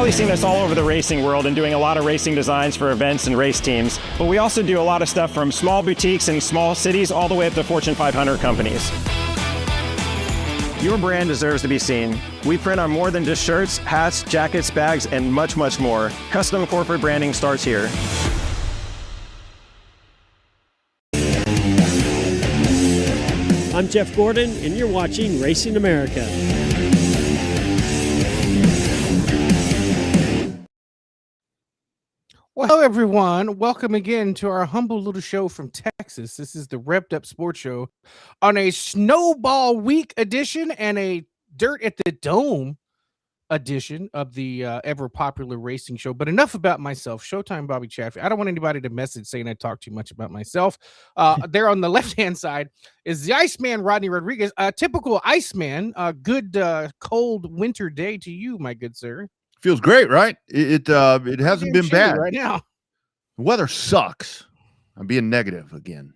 probably seen us all over the racing world and doing a lot of racing designs for events and race teams, but we also do a lot of stuff from small boutiques in small cities all the way up to Fortune 500 companies. Your brand deserves to be seen. We print on more than just shirts, hats, jackets, bags, and much, much more. Custom corporate branding starts here. I'm Jeff Gordon, and you're watching Racing America. Well, hello, everyone. Welcome again to our humble little show from Texas. This is the Revved Up Sports Show on a Snowball Week edition and a Dirt at the Dome edition of the ever popular racing show. But enough about myself. Showtime Bobby Chaffee. I don't want anybody to message saying I talk too much about myself. There on the left-hand side is the Iceman, Rodney Rodriguez. Typical Iceman. Good cold winter day to you, my good sir. Feels great, right? It hasn't been bad right now. The weather sucks. I'm being negative again.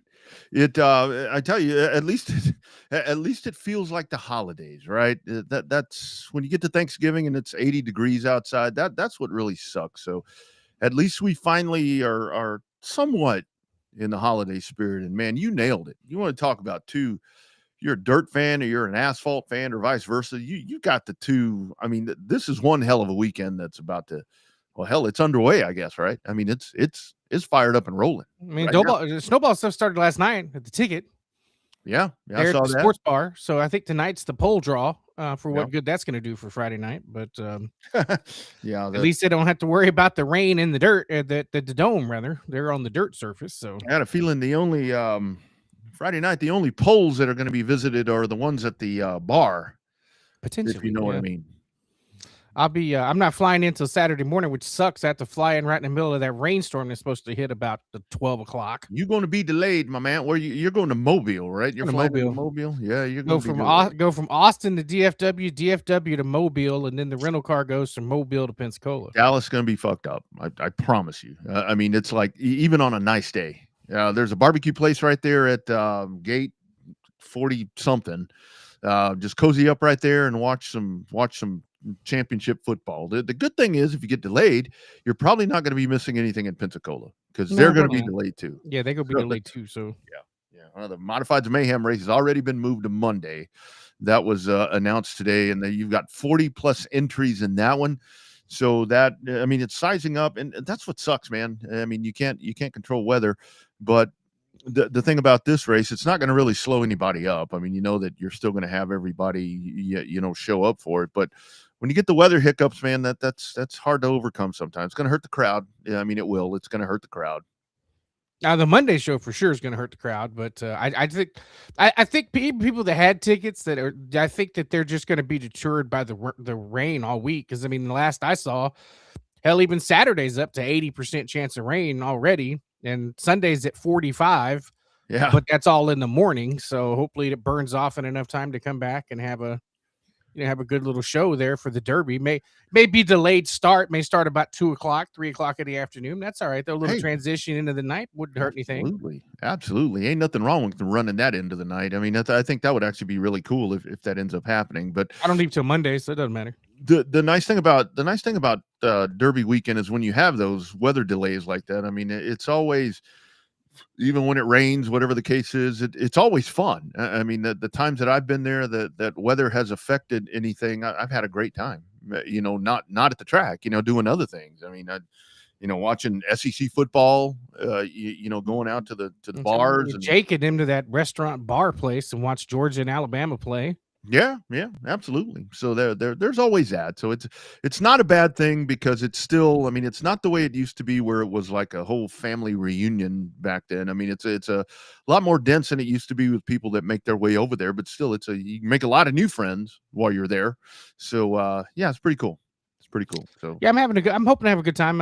I tell you, at least it feels like the holidays, right? That's when you get to Thanksgiving and it's 80 degrees outside. That's what really sucks. So at least we finally are somewhat in the holiday spirit. And man, you nailed it. You want to talk about two. You're a dirt fan or you're an asphalt fan or vice versa. You got the two. I mean, this is one hell of a weekend that's about to, well, hell, it's underway, I guess, right? I mean, it's fired up and rolling. I mean, right snowball stuff started last night at the ticket. Yeah, I saw that. Sports bar. So I think tonight's the poll draw for what good that's going to do for Friday night. But yeah, at least they don't have to worry about the rain in the dirt, the dome rather. They're on the dirt surface. So I had a feeling the only Friday night, the only polls that are going to be visited are the ones at the bar. Potentially, if you know what I mean. I'm not flying in until Saturday morning, which sucks. I have to fly in right in the middle of that rainstorm that's supposed to hit about the 12 o'clock. You're going to be delayed, my man. Where you're going to Mobile, right? You're flying to Mobile. Yeah, you're going to go from Austin to DFW to Mobile, and then the rental car goes from Mobile to Pensacola. Dallas is going to be fucked up. I promise you. I mean, it's like even on a nice day. There's a barbecue place right there at gate 40 something. Just cozy up right there and watch some championship football. The good thing is if you get delayed, you're probably not going to be missing anything in Pensacola because they're going to be delayed too. Yeah, they're going to be delayed too. So yeah. The Modifieds Mayhem race has already been moved to Monday. That was announced today, and you've got 40 plus entries in that one. So that, I mean, it's sizing up, and that's what sucks, man. I mean, you can't control weather, but the thing about this race, it's not going to really slow anybody up. I mean, you know that you're still going to have everybody, show up for it. But when you get the weather hiccups, man, that's hard to overcome sometimes. It's going to hurt the crowd. Yeah, I mean, it will. It's going to hurt the crowd. Now the Monday show for sure is going to hurt the crowd, but I think people that had tickets I think that they're just going to be deterred by the rain all week. Because I mean, the last I saw, hell, even Saturday's up to 80% chance of rain already, and Sunday's at 45. Yeah, but that's all in the morning, so hopefully it burns off in enough time to come back and have a good little show there for the Derby. May be delayed start, may start about 2 o'clock, 3 o'clock in the afternoon. That's all right. Though a little transition into the night wouldn't hurt anything. Absolutely. Ain't nothing wrong with running that into the night. I mean, I think that would actually be really cool if that ends up happening. But I don't leave till Monday, so it doesn't matter. The nice thing about Derby weekend is when you have those weather delays like that. I mean, it's always, even when it rains, whatever the case is, it's always fun. I mean, the times that I've been there, that weather has affected anything, I've had a great time. Not at the track, doing other things. I mean, watching SEC football, going out to the bars. And Jake and him to that restaurant bar place and watch Georgia and Alabama play. Yeah, absolutely. So there's always that. So it's not a bad thing because it's still, I mean, it's not the way it used to be where it was like a whole family reunion back then. I mean, it's a lot more dense than it used to be with people that make their way over there, but still you can make a lot of new friends while you're there. So it's pretty cool. Pretty cool. So yeah, I'm hoping to have a good time.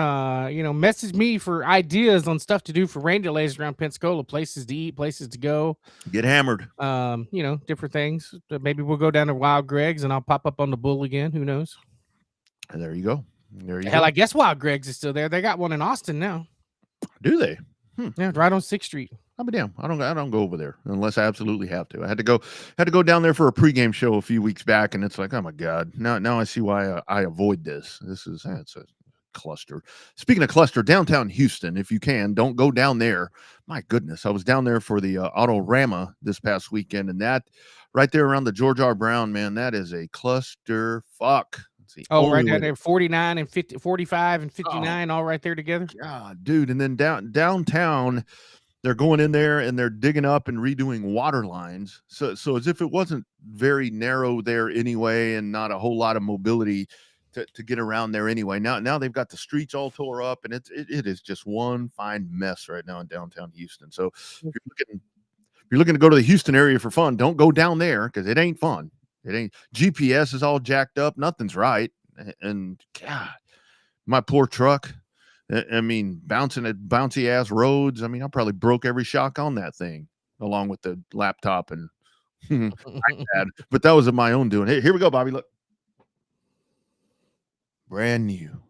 Message me for ideas on stuff to do for rain delays around Pensacola, places to eat, places to go. Get hammered. Different things. Maybe we'll go down to Wild Greg's and I'll pop up on the Bull again. Who knows? And there you go. Hell, I guess Wild Greg's is still there. They got one in Austin now. Do they? Yeah, right on 6th Street. I'll be damn. I don't go over there unless I absolutely have to. I had to go down there for a pregame show a few weeks back, and it's like, oh my God, now I see why I avoid this. It's a cluster. Speaking of cluster, downtown Houston, if you can, don't go down there. My goodness, I was down there for the Autorama this past weekend, and that right there around the George R. Brown, man, that is a cluster fuck. Oh, right down there, 49 and 50, 45 and 59, all right there together. God, dude. And then downtown, they're going in there and they're digging up and redoing water lines. So as if it wasn't very narrow there anyway, and not a whole lot of mobility to get around there anyway. Now they've got the streets all tore up, and it is just one fine mess right now in downtown Houston. So if you're looking to go to the Houston area for fun, don't go down there because it ain't fun. It ain't. GPS is all jacked up. Nothing's right. And God, my poor truck. I mean, bouncing at bouncy ass roads. I mean, I probably broke every shock on that thing along with the laptop and iPad. But that was of my own doing. Hey, here we go, Bobby. Look. Brand new.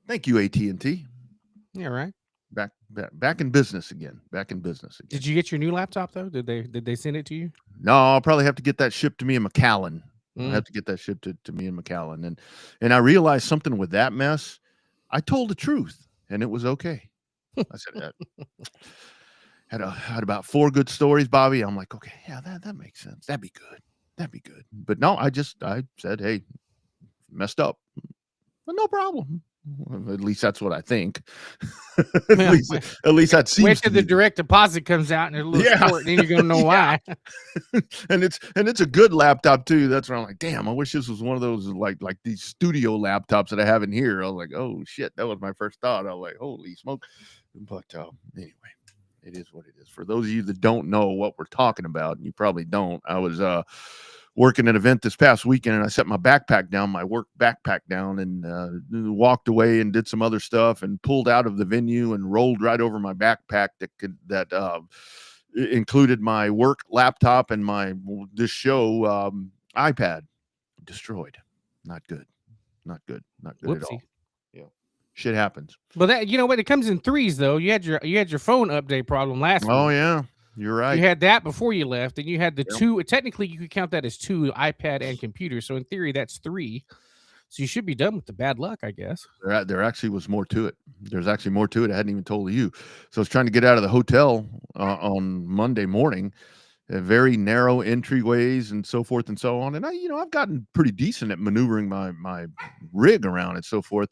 Thank you, AT&T. Yeah, right. Back in business again. Did you get your new laptop though? Did they send it to you? No, I'll probably have to get that shipped to me in McAllen. I have to get that shipped to me in McAllen. And I realized something with that mess. I told the truth, and it was okay. I said had about 4 good stories, Bobby. I'm like, okay, yeah, that makes sense. That'd be good. But no, I said, hey, messed up. But no problem. At least that's what I think. at least that seems. Wait till the direct deposit comes out and a little short, then you're gonna know why. and it's a good laptop too. That's where I'm like, damn, I wish this was one of those like these studio laptops that I have in here. I was like, oh shit, that was my first thought. I was like, holy smoke. But anyway, it is what it is. For those of you that don't know what we're talking about, and you probably don't, I was working an event this past weekend, and I set my work backpack down, and walked away and did some other stuff, and pulled out of the venue and rolled right over my backpack that included my work laptop and this show iPad. Destroyed. Not good Whoopsie. at all. Yeah, shit happens. But that, you know what, it comes in threes though. You had your phone update problem last week. Oh yeah. You're right. You had that before you left, and you had the 2. Technically, you could count that as 2, iPad and computer. So in theory, that's 3. So you should be done with the bad luck, I guess. There actually was more to it. There's actually more to it. I hadn't even told you. So I was trying to get out of the hotel on Monday morning. Very narrow entryways and so forth and so on. And I've gotten pretty decent at maneuvering my rig around and so forth.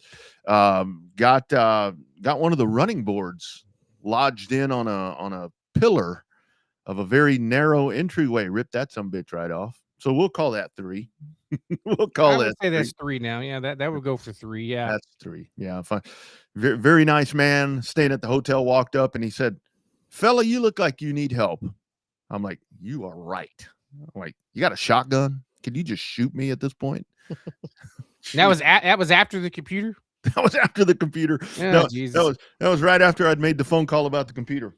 Got one of the running boards lodged in on a pillar of a very narrow entryway. Ripped that some bitch right off. So we'll call that 3. We'll call that. Say that's 3 now. Yeah, that would go for 3. Yeah, that's 3. Yeah, fine. Very, very nice man staying at the hotel walked up and he said, "Fella, you look like you need help." I'm like, "You are right." I'm like, "You got a shotgun? Can you just shoot me at this point?" that was after the computer. That was after the computer. Oh, Jesus. That was right after I'd made the phone call about the computer.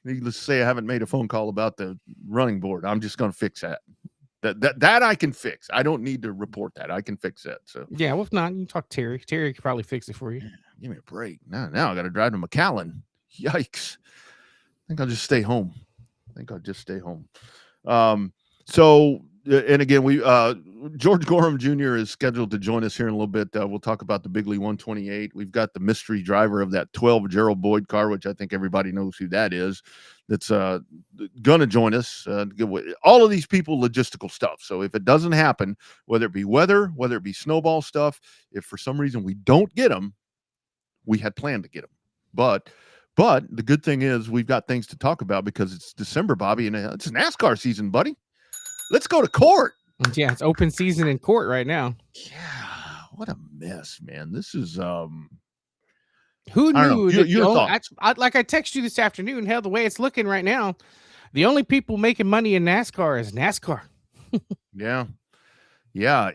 Needless to say, I haven't made a phone call about the running board. I'm just going to fix that. That I can fix. I don't need to report that. I can fix that. So yeah, well, if not, you can talk to Terry. Terry could probably fix it for you. Give me a break. Now I got to drive to McAllen. Yikes! I think I'll just stay home. So, and again, we George Gorham Jr. is scheduled to join us here in a little bit. We'll talk about the Bigley 128. We've got the mystery driver of that 12 Gerald Boyd car, which I think everybody knows who that is. That's going to join us. All of these people, logistical stuff. So if it doesn't happen, whether it be weather, whether it be snowball stuff, if for some reason we don't get them, we had planned to get them. But the good thing is we've got things to talk about because it's December, Bobby, and it's NASCAR season, buddy. Let's go to court. Yeah, it's open season in court right now. Yeah, what a mess, man. This is who knew? Your thoughts? Like I texted you this afternoon. Hell, the way it's looking right now, the only people making money in NASCAR is NASCAR. Yeah.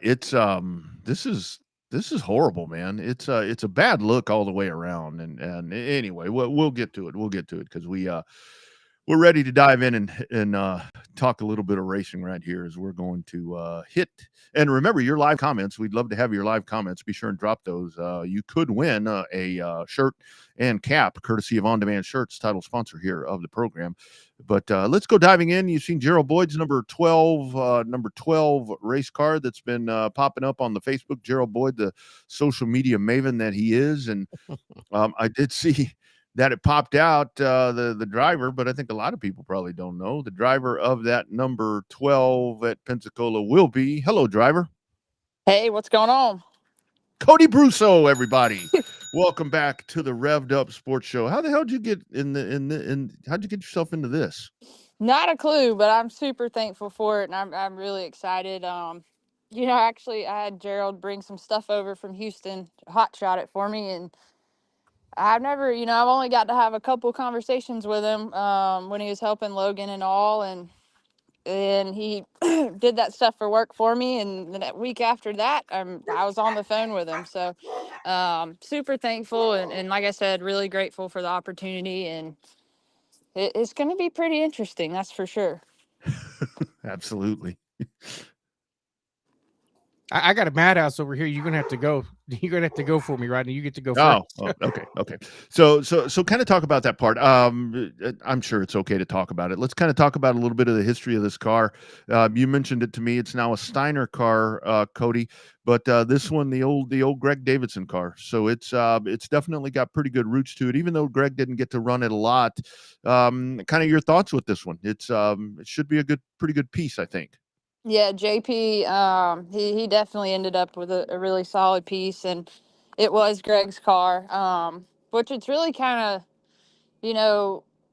It's this is horrible, man. It's a bad look all the way around. And anyway, we'll get to it. We'll get to it because We're ready to dive in and talk a little bit of racing right here as we're going to hit. And remember, your live comments. We'd love to have your live comments. Be sure and drop those. You could win a shirt and cap, courtesy of On Demand Shirts, title sponsor here of the program. But let's go diving in. You've seen Gerald Boyd's number 12 race card that's been popping up on the Facebook. Gerald Boyd, the social media maven that he is. And I did see that it popped out the driver, but I think a lot of people probably don't know. The driver of that number 12 at Pensacola will be, hello, driver. Hey, what's going on? Cody Brusso, everybody. Welcome back to the Revved Up Sports Show. How the hell did you get how'd you get yourself into this? Not a clue, but I'm super thankful for it, and I'm really excited. Actually, I had Gerald bring some stuff over from Houston, hot shot it for me, and I've never, I've only got to have a couple conversations with him when he was helping Logan and all, and he did that stuff for work for me, and the week after that, I was on the phone with him. So super thankful, and like I said, really grateful for the opportunity, and it's going to be pretty interesting, that's for sure. Absolutely. I got a madhouse over here. You're gonna have to go. You're gonna have to go for me, Rodney. You get to go first. Okay. So kind of talk about that part. I'm sure it's okay to talk about it. Let's kind of talk about a little bit of the history of this car. You mentioned it to me. It's now a Steiner car, Cody, but this one, the old Greg Davidson car. So it's definitely got pretty good roots to it, even though Greg didn't get to run it a lot. Kind of your thoughts with this one? It should be pretty good piece, I think. Yeah, JP, he definitely ended up with a really solid piece, and it was Greg's car, which it's really kind of,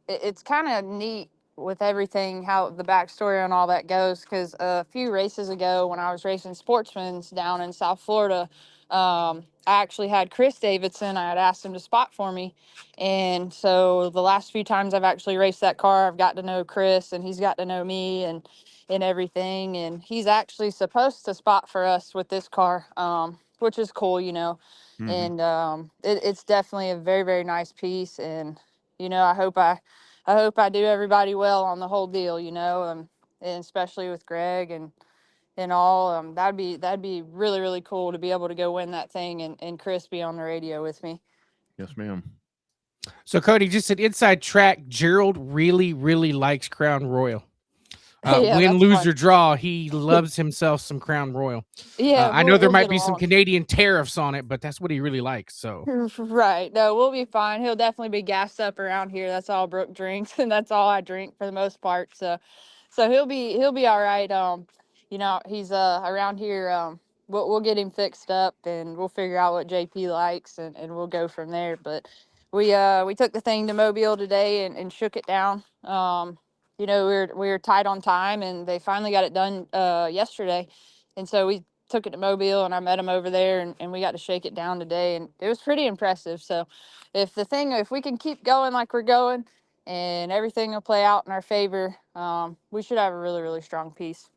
it's kind of neat with everything, how the backstory and all that goes, because a few races ago when I was racing Sportsman's down in South Florida, I actually had Chris Davidson. I had asked him to spot for me, and so the last few times I've actually raced that car, I've got to know Chris, and he's got to know me, and everything, and he's actually supposed to spot for us with this car, which is cool, Mm-hmm. and it's definitely a very, very nice piece, and I hope I do everybody well on the whole deal, and especially with Greg and all. That'd be really, really cool to be able to go win that thing, and Chris be on the radio with me. Yes, ma'am. So Cody, just an inside track. Gerald really, really likes Crown Royal. Yeah, win, that's lose, fun. or draw, he loves himself some Crown Royal. Yeah, I know there we'll might get be some along. Canadian tariffs on it, but that's what he really likes. So Right. No, we'll be fine. He'll definitely be gassed up around here. That's all Brooke drinks, and that's all I drink for the most part. So he'll be all right. He's around here. We'll get him fixed up, and we'll figure out what JP likes, and we'll go from there. But we took the thing to Mobile today and shook it down. We were tight on time, and they finally got it done yesterday, and so we took it to Mobile, and I met him over there, and we got to shake it down today, and it was pretty impressive. So if we can keep going like we're going, and everything will play out in our favor, we should have a really, really strong piece.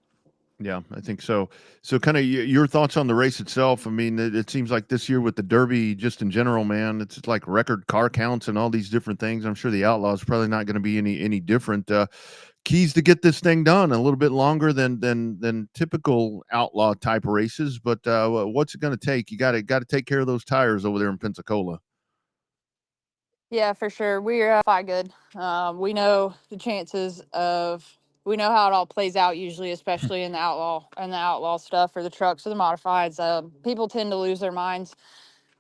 Yeah, I think so. So kind of your thoughts on the race itself. I mean, it seems like this year with the Derby, just in general, man, it's like record car counts and all these different things. I'm sure the Outlaw is probably not going to be any different. Keys to get this thing done a little bit longer than typical Outlaw type races. But what's it going to take? You got to take care of those tires over there in Pensacola. Yeah, for sure. We're fight good. We know the chances of. We know how it all plays out usually, especially in the outlaw stuff or the trucks or the modifieds. People tend to lose their minds.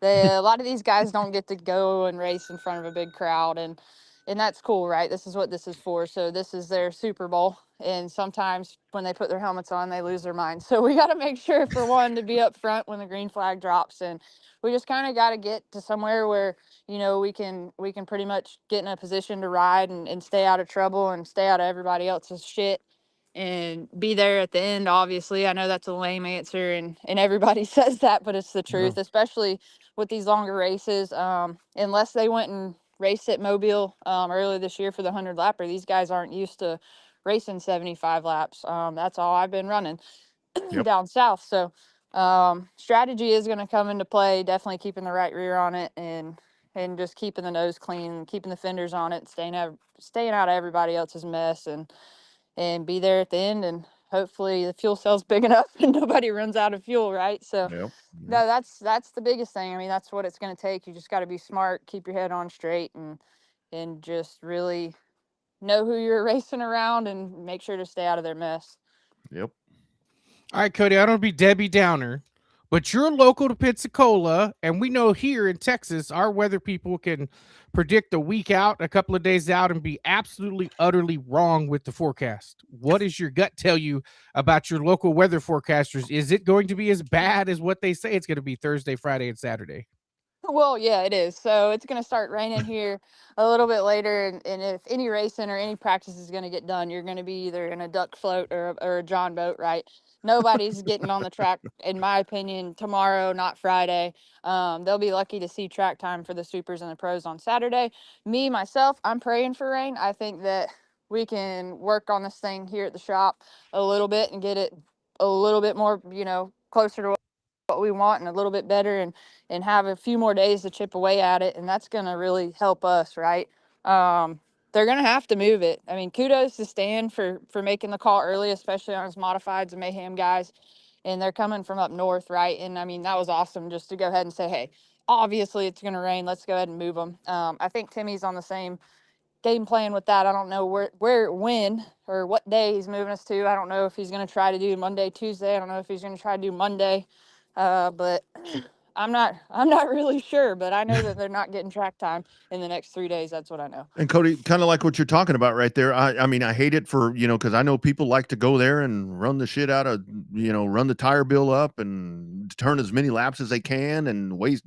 A lot of these guys don't get to go and race in front of a big crowd, and that's cool, right? This is what this is for. So this is their Super Bowl, and sometimes when they put their helmets on, they lose their minds. So we got to make sure, for one, to be up front when the green flag drops, and we just kind of got to get to somewhere where we can pretty much get in a position to ride and stay out of trouble and stay out of everybody else's shit and be there at the end. Obviously, I know that's a lame answer, and everybody says that, but it's the truth, especially with these longer races. Unless they went and raced at Mobile earlier this year for the 100 lapper, these guys aren't used to racing 75 laps. That's all I've been running down south. So strategy is going to come into play, definitely keeping the right rear on it, and and just keeping the nose clean, keeping the fenders on it, staying out of everybody else's mess, and be there at the end, and hopefully the fuel cell's big enough and nobody runs out of fuel, right? So Yep. no, that's the biggest thing. I mean, that's what it's going to take. You just got to be smart, keep your head on straight, and just really know who you're racing around and make sure to stay out of their mess. Yep. All right, Cody, I don't want to be Debbie Downer, but you're local to Pensacola, and we know here in Texas, our weather people can predict a week out, a couple of days out, and be absolutely, utterly wrong with the forecast. What does your gut tell you about your local weather forecasters? Is it going to be as bad as what they say it's going to be Thursday, Friday, and Saturday? Well, yeah, it is. So it's going to start raining here a little bit later. And if any racing or any practice is going to get done, you're going to be either in a duck float or a John boat, right? Nobody's getting on the track, in my opinion, tomorrow, not Friday. They'll be lucky to see track time for the supers and the pros on Saturday. Me, myself, I'm praying for rain. I think that we can work on this thing here at the shop a little bit and get it a little bit more, closer to what we want and a little bit better, and have a few more days to chip away at it, and that's going to really help us, right? They're going to have to move it. I mean, kudos to Stan for making the call early, especially on his modifieds and mayhem guys, and they're coming from up north, right? And I mean, that was awesome just to go ahead and say, hey, obviously it's going to rain, let's go ahead and move them. I think Timmy's on the same game plan with that. I don't know when or what day he's moving us to. I don't know if he's going to try to do Monday, Tuesday. I don't know if he's going to try to do Monday. But I'm not really sure, but I know that they're not getting track time in the next 3 days. That's what I know. And Cody, kind of like what you're talking about right there. I mean, I hate it for, because I know people like to go there and run the shit out of, run the tire bill up and turn as many laps as they can and waste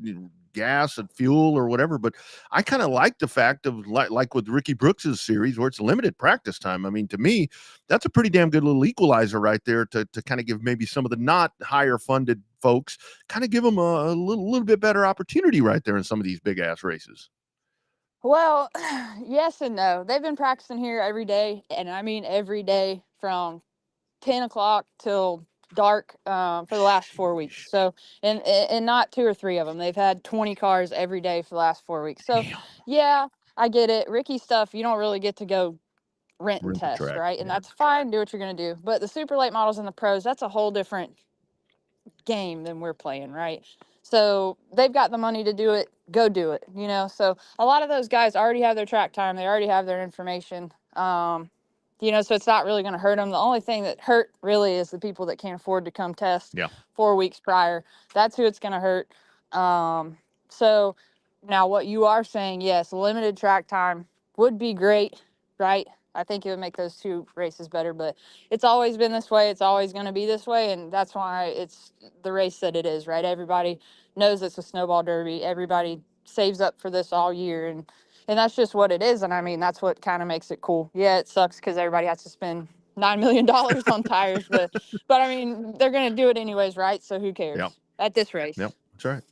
gas and fuel or whatever. But I kind of like the fact of like with Ricky Brooks's series where it's limited practice time. I mean, to me, that's a pretty damn good little equalizer right there to kind of give maybe some of the not higher funded folks, kind of give them a little bit better opportunity right there in some of these big ass races. Well, yes and no. They've been practicing here every day, and I mean every day from 10 o'clock till dark for the last 4 weeks. So, and not 2 or 3 of them. They've had 20 cars every day for the last 4 weeks. So, yeah, I get it. Ricky stuff, you don't really get to go rent and test, track, right? And yeah. that's fine. Do what you're going to do. But the super late models and the pros, that's a whole different game than we're playing, right? So they've got the money to do it, go do it, so a lot of those guys already have their track time, they already have their information, so it's not really going to hurt them. The only thing that hurt really is the people that can't afford to come test 4 weeks prior. That's who it's going to hurt. So now what you are saying, yes, limited track time would be great, right? I think it would make those 2 races better, but it's always been this way. It's always going to be this way. And that's why it's the race that it is, right? Everybody knows it's a snowball derby. Everybody saves up for this all year. And that's just what it is. And I mean, that's what kind of makes it cool. Yeah, it sucks because everybody has to spend $9 million on tires, but I mean, they're going to do it anyways, right? So who cares at this race? Yep, that's right.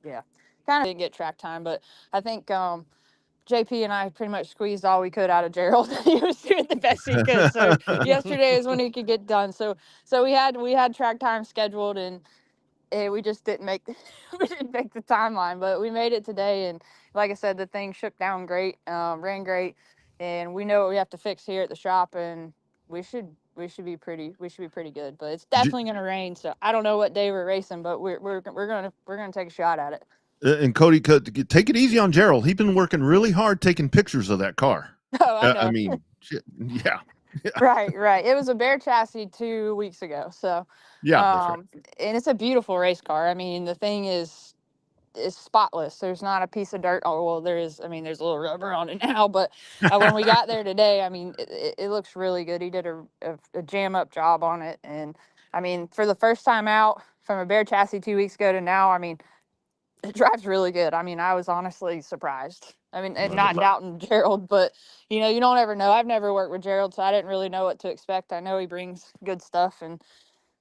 Yeah, kind of didn't get track time, but I think JP and I pretty much squeezed all we could out of Gerald. He was doing the best he could. So yesterday is when he could get done. So we had track time scheduled, and we just didn't make the timeline, but we made it today. And like I said, the thing shook down great, ran great, and we know what we have to fix here at the shop, and we should be pretty good. But it's definitely going to rain, so I don't know what day we're racing, but we're gonna take a shot at it. And Cody, take it easy on Gerald. He's been working really hard taking pictures of that car. Oh, I know. I mean, shit, yeah. Right. It was a bare chassis 2 weeks ago. So yeah, that's right. And it's a beautiful race car. I mean, the thing is spotless. There's not a piece of dirt. Oh, well, there is. I mean, there's a little rubber on it now, but when we got there today, I mean, it looks really good. He did a jam up job on it, and I mean, for the first time out from a bare chassis 2 weeks ago to now, I mean, it drives really good. I mean, I was honestly surprised. I mean, and not doubting Gerald, but you don't ever know. I've never worked with Gerald, so I didn't really know what to expect. I know he brings good stuff, and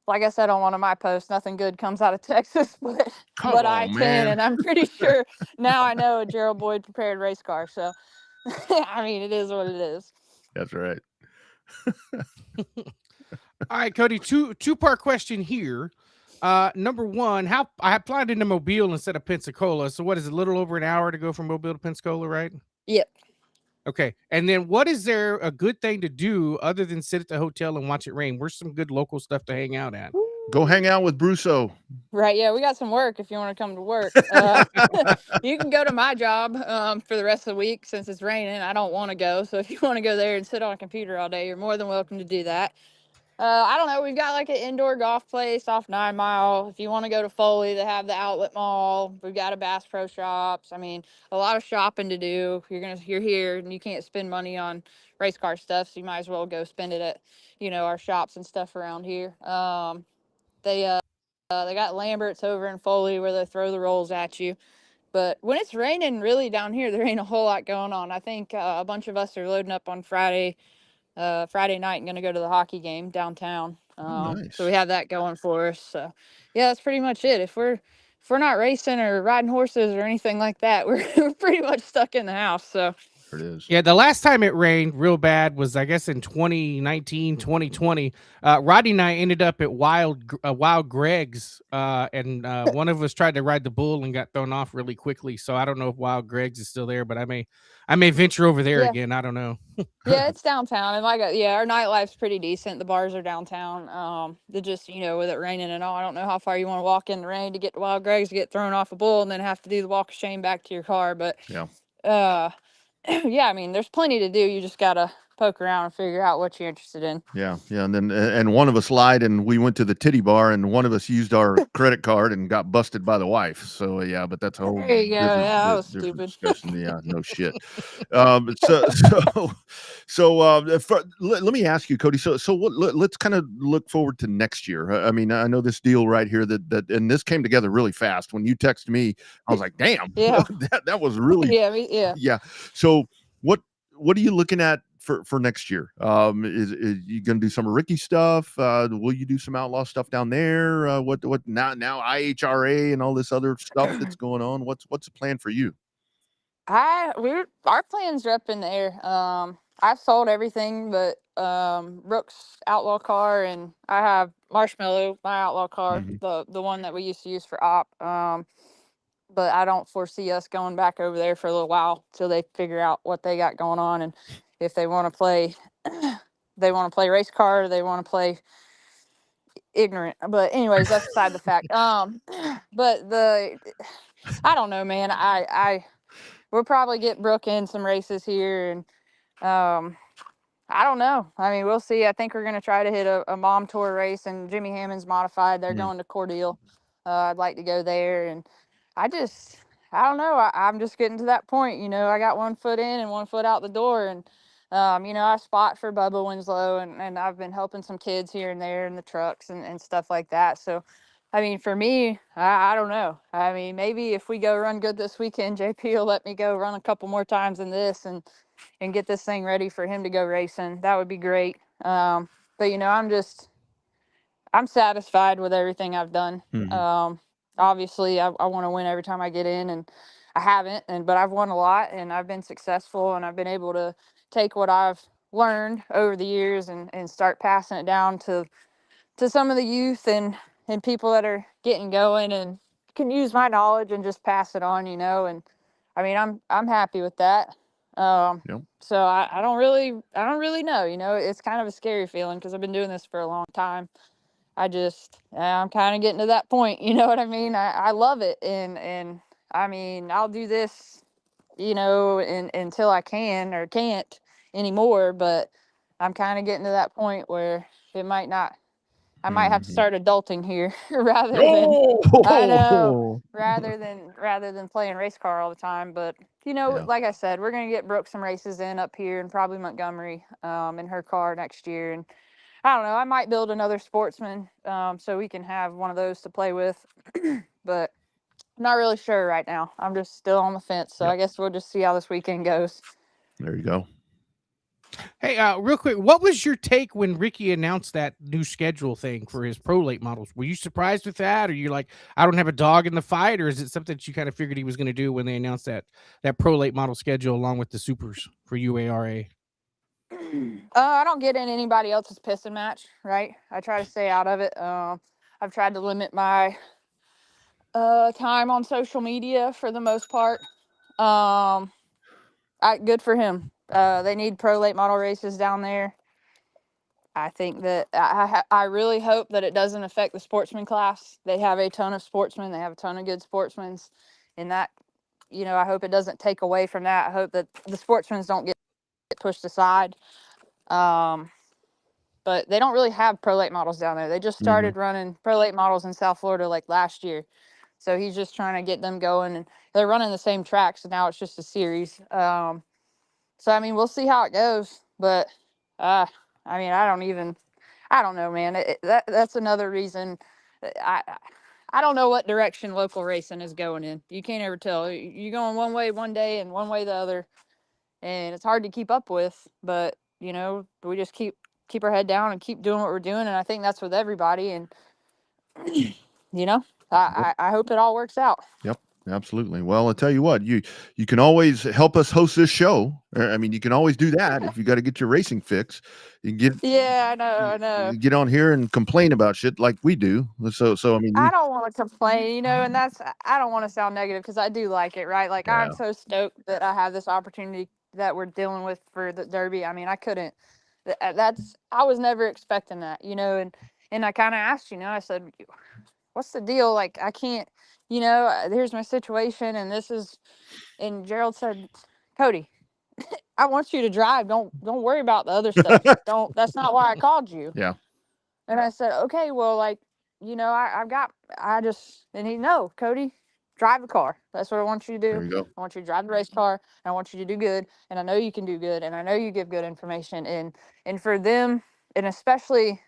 like I said on one of my posts, nothing good comes out of Texas, but I-10, and I'm pretty sure now I know a Gerald Boyd prepared race car. So, I mean, it is what it is. That's right. All right, Cody, two-part question here. Number one, how I applied into Mobile instead of Pensacola. So what is it, a little over an hour to go from Mobile to Pensacola, right? Yep. Okay. And then what is there a good thing to do other than sit at the hotel and watch it rain? Where's some good local stuff to hang out at? Go hang out with Brusso. Right. Yeah, we got some work if you want to come to work. You can go to my job for the rest of the week since it's raining. I don't want to go. So if you want to go there and sit on a computer all day, you're more than welcome to do that. I don't know. We've got like an indoor golf place off 9 Mile. If you want to go to Foley, they have the outlet mall. We've got a Bass Pro Shops. I mean, a lot of shopping to do. You're here and you can't spend money on race car stuff, so you might as well go spend it at, our shops and stuff around here. They got Lambert's over in Foley where they throw the rolls at you. But when it's raining really down here, there ain't a whole lot going on. I think a bunch of us are loading up on Friday night and going to go to the hockey game downtown. Nice. So we have that going for us. So yeah, that's pretty much it. If we're not racing or riding horses or anything like that, we're pretty much stuck in the house. So There it is. Yeah, the last time it rained real bad was, I guess, in 2019, 2020. Rodney and I ended up at Wild Greg's, and one of us tried to ride the bull and got thrown off really quickly. So I don't know if Wild Greg's is still there, but I may venture over there Yeah. again. I don't know. yeah, it's downtown, and our nightlife's pretty decent. The bars are downtown. They just, with it raining and all, I don't know how far you want to walk in the rain to get to Wild Greg's to get thrown off a bull and then have to do the walk of shame back to your car. But Yeah. yeah, I mean, there's plenty to do. You just gotta poke around and figure out what you're interested in. Yeah. And then one of us lied and we went to the titty bar and one of us used our credit card and got busted by the wife. So yeah, but that's a whole There you go. different, Yeah, that was different stupid. discussion. Yeah, no shit. Let me ask you, Cody. So let's kind of look forward to next year. I mean, I know this deal right here that and this came together really fast. When you texted me, I was like, damn, Yeah. that was really yeah. So what are you looking at for next year? Is you going to do some Ricky stuff? Will you do some outlaw stuff down there? What now IHRA and all this other stuff that's going on? What's the plan for you? Our plans are up in the air. I've sold everything but Rook's outlaw car, and I have Marshmallow, my outlaw car, the one that we used to use for op. But I don't foresee us going back over there for a little while till they figure out what they got going on and if they want to play race car or they want to play ignorant. But anyways, that's beside the fact. But I don't know, man. We'll probably get Brooke in some races here, and I don't know. I mean, we'll see. I think we're gonna try to hit a mom tour race, and Jimmy Hammond's modified. They're going to Cordele. I'd like to go there, and I don't know. I'm just getting to that point. I got one foot in and one foot out the door, and I spot for Bubba Winslow, and I've been helping some kids here and there in the trucks and stuff like that. So, I mean, for me, I don't know. I mean, maybe if we go run good this weekend, JP will let me go run a couple more times in this and get this thing ready for him to go racing. That would be great. But I'm satisfied with everything I've done. Obviously I want to win every time I get in, and I haven't, but I've won a lot and I've been successful, and I've been able to take what I've learned over the years and start passing it down to some of the youth and people that are getting going and can use my knowledge and just pass it on, and I mean, I'm happy with that. So I don't really know, it's kind of a scary feeling because I've been doing this for a long time. I'm kind of getting to that point, you know what I mean? I love it. And I mean, I'll do this, until I can or can't anymore, but I'm kind of getting to that point where it might not, I might have to start adulting here rather than playing race car all the time. But, like I said, we're going to get Brooke some races in up here and probably Montgomery in her car next year. And I don't know, I might build another Sportsman so we can have one of those to play with, but I'm not really sure right now. I'm just still on the fence. So I guess we'll just see how this weekend goes. There you go. Hey, real quick, what was your take when Ricky announced that new schedule thing for his pro late models? Were you surprised with that? Or you like, I don't have a dog in the fight? Or is it something that you kind of figured he was going to do when they announced that pro late model schedule along with the supers for UARA? I don't get in anybody else's piston match, right? I try to stay out of it. I I've tried to limit my time on social media for the most part. Good for him. They need pro late model races down there. I think that I really hope that it doesn't affect the sportsman class. They have a ton of sportsmen. They have a ton of good sportsmen, and that, I hope it doesn't take away from that. I hope that the sportsmen don't get pushed aside. But they don't really have pro late models down there. They just started running pro late models in South Florida like last year. So he's just trying to get them going, and they're running the same track. So now it's just a series. So, I mean, we'll see how it goes, but, I mean, I don't know, man. That's another reason. I don't know what direction local racing is going in. You can't ever tell. You're going one way one day and one way the other, and it's hard to keep up with, but, we just keep our head down and keep doing what we're doing. And I think that's with everybody. And, I hope it all works out. Yep. Absolutely. Well, I'll tell you what, you can always help us host this show. I mean, you can always do that if you got to get your racing fix. You can get I know. Get on here and complain about shit like we do. So I mean, I don't want to complain, and I don't want to sound negative because I do like it, right? Like, I'm so stoked that I have this opportunity that we're dealing with for the Derby. I mean, I couldn't. I was never expecting that, and I kind of asked, I said, what's the deal? Like, I can't, here's my situation, and Gerald said, Cody, I want you to drive. Don't worry about the other stuff. That's not why I called you. Yeah. And I said, okay, well, like, and he, no, Cody, drive the car. That's what I want you to do. There you go. I want you to drive the race car, and I want you to do good. And I know you can do good, and I know you give good information. And for them, and especially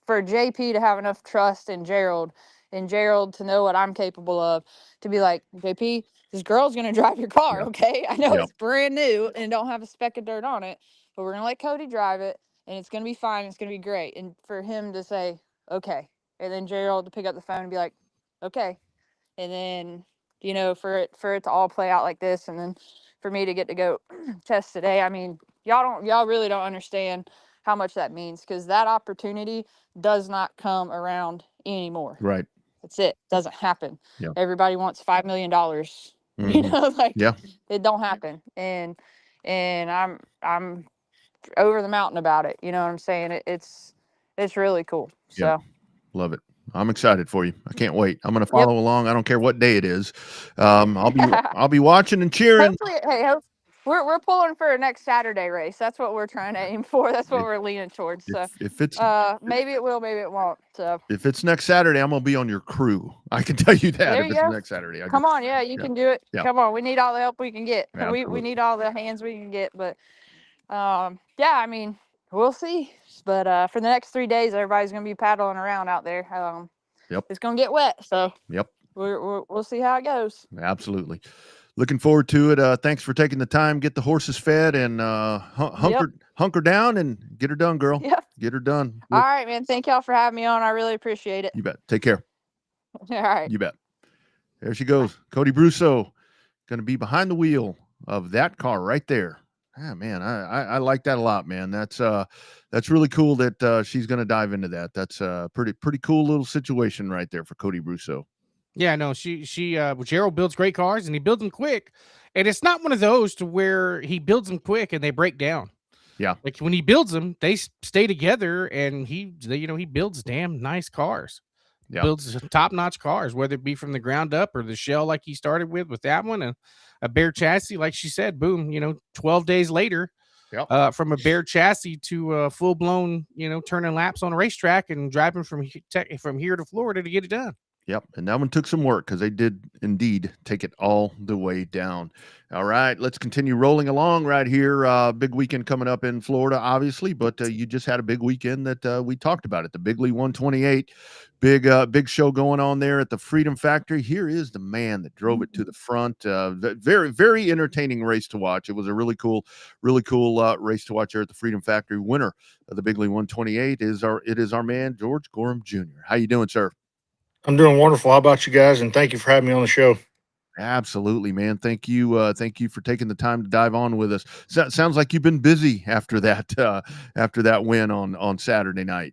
for JP to have enough trust in Gerald, and Gerald to know what I'm capable of, to be like, JP, this girl's going to drive your car, okay? I know it's brand new and don't have a speck of dirt on it, but we're going to let Cody drive it, and it's going to be fine. It's going to be great. And for him to say, okay, and then Gerald to pick up the phone and be like, okay. And then, for it to all play out like this, and then for me to get to go test today, I mean, y'all really don't understand how much that means, because that opportunity does not come around anymore. Right. That's it. Doesn't happen. Yeah. Everybody wants $5 million. It don't happen. And I'm over the mountain about it. You know what I'm saying? It's really cool. So love it. I'm excited for you. I can't wait. I'm going to follow along. I don't care what day it is. I'll be watching and cheering. Hopefully, we're pulling for a next Saturday race. That's what we're trying to aim for. That's what we're leaning towards. So if it's maybe it will, maybe it won't. So if it's next Saturday, I'm gonna be on your crew. I can tell you that. There if you it's go. next Saturday, Come on, you can do it. Yeah. Come on, we need all the help we can get. Absolutely. We need all the hands we can get. But I mean, we'll see. But for the next 3 days, everybody's gonna be paddling around out there. It's gonna get wet, so we'll see how it goes. Absolutely. Looking forward to it. Thanks for taking the time. Get the horses fed and hunker down and get her done, girl. Yep. Get her done. All right, man. Thank y'all for having me on. I really appreciate it. You bet. Take care. All right. You bet. There she goes. Cody Brusso going to be behind the wheel of that car right there. Ah, man, I like that a lot, man. That's really cool that she's going to dive into that. That's a pretty cool little situation right there for Cody Brusso. Yeah, no, Gerald builds great cars and he builds them quick. And it's not one of those to where he builds them quick and they break down. Yeah. Like when he builds them, they stay together and he builds damn nice cars. Yeah. Builds top-notch cars, whether it be from the ground up or the shell like he started with that one, and a bare chassis, like she said, boom, 12 days later, from a bare chassis to a full-blown, turning laps on a racetrack and driving from here to Florida to get it done. Yep. And that one took some work because they did indeed take it all the way down. All right. Let's continue rolling along right here. Big weekend coming up in Florida, obviously, but you just had a big weekend that we talked about it. The Bigley 128, big show going on there at the Freedom Factory. Here is the man that drove it to the front. Very, very entertaining race to watch. It was a really cool race to watch here at the Freedom Factory. Winner of the Bigley 128 is our man, George Gorham Jr. How you doing, sir? I'm doing wonderful. How about you guys? And thank you for having me on the show. Absolutely, man. Thank you. Thank you for taking the time to dive on with us. Sounds like you've been busy after that win on Saturday night.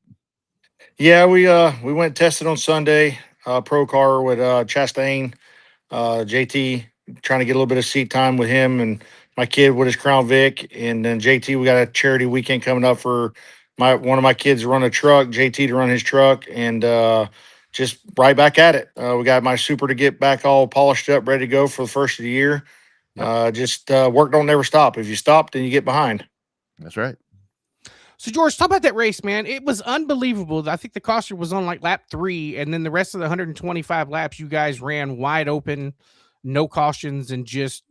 Yeah, we went and tested on Sunday, pro car with Chastain, JT, trying to get a little bit of seat time with him and my kid with his Crown Vic. And then JT, we got a charity weekend coming up for one of my kids to run a truck, JT to run his truck, and just right back at it. We got my super to get back all polished up, ready to go for the first of the year. Yep. Just work don't never stop. If you stop, then you get behind. That's right. So George, talk about that race, man. It was unbelievable. I think the Coster was on like lap 3, and then the rest of the 125 laps, you guys ran wide open, no cautions, and just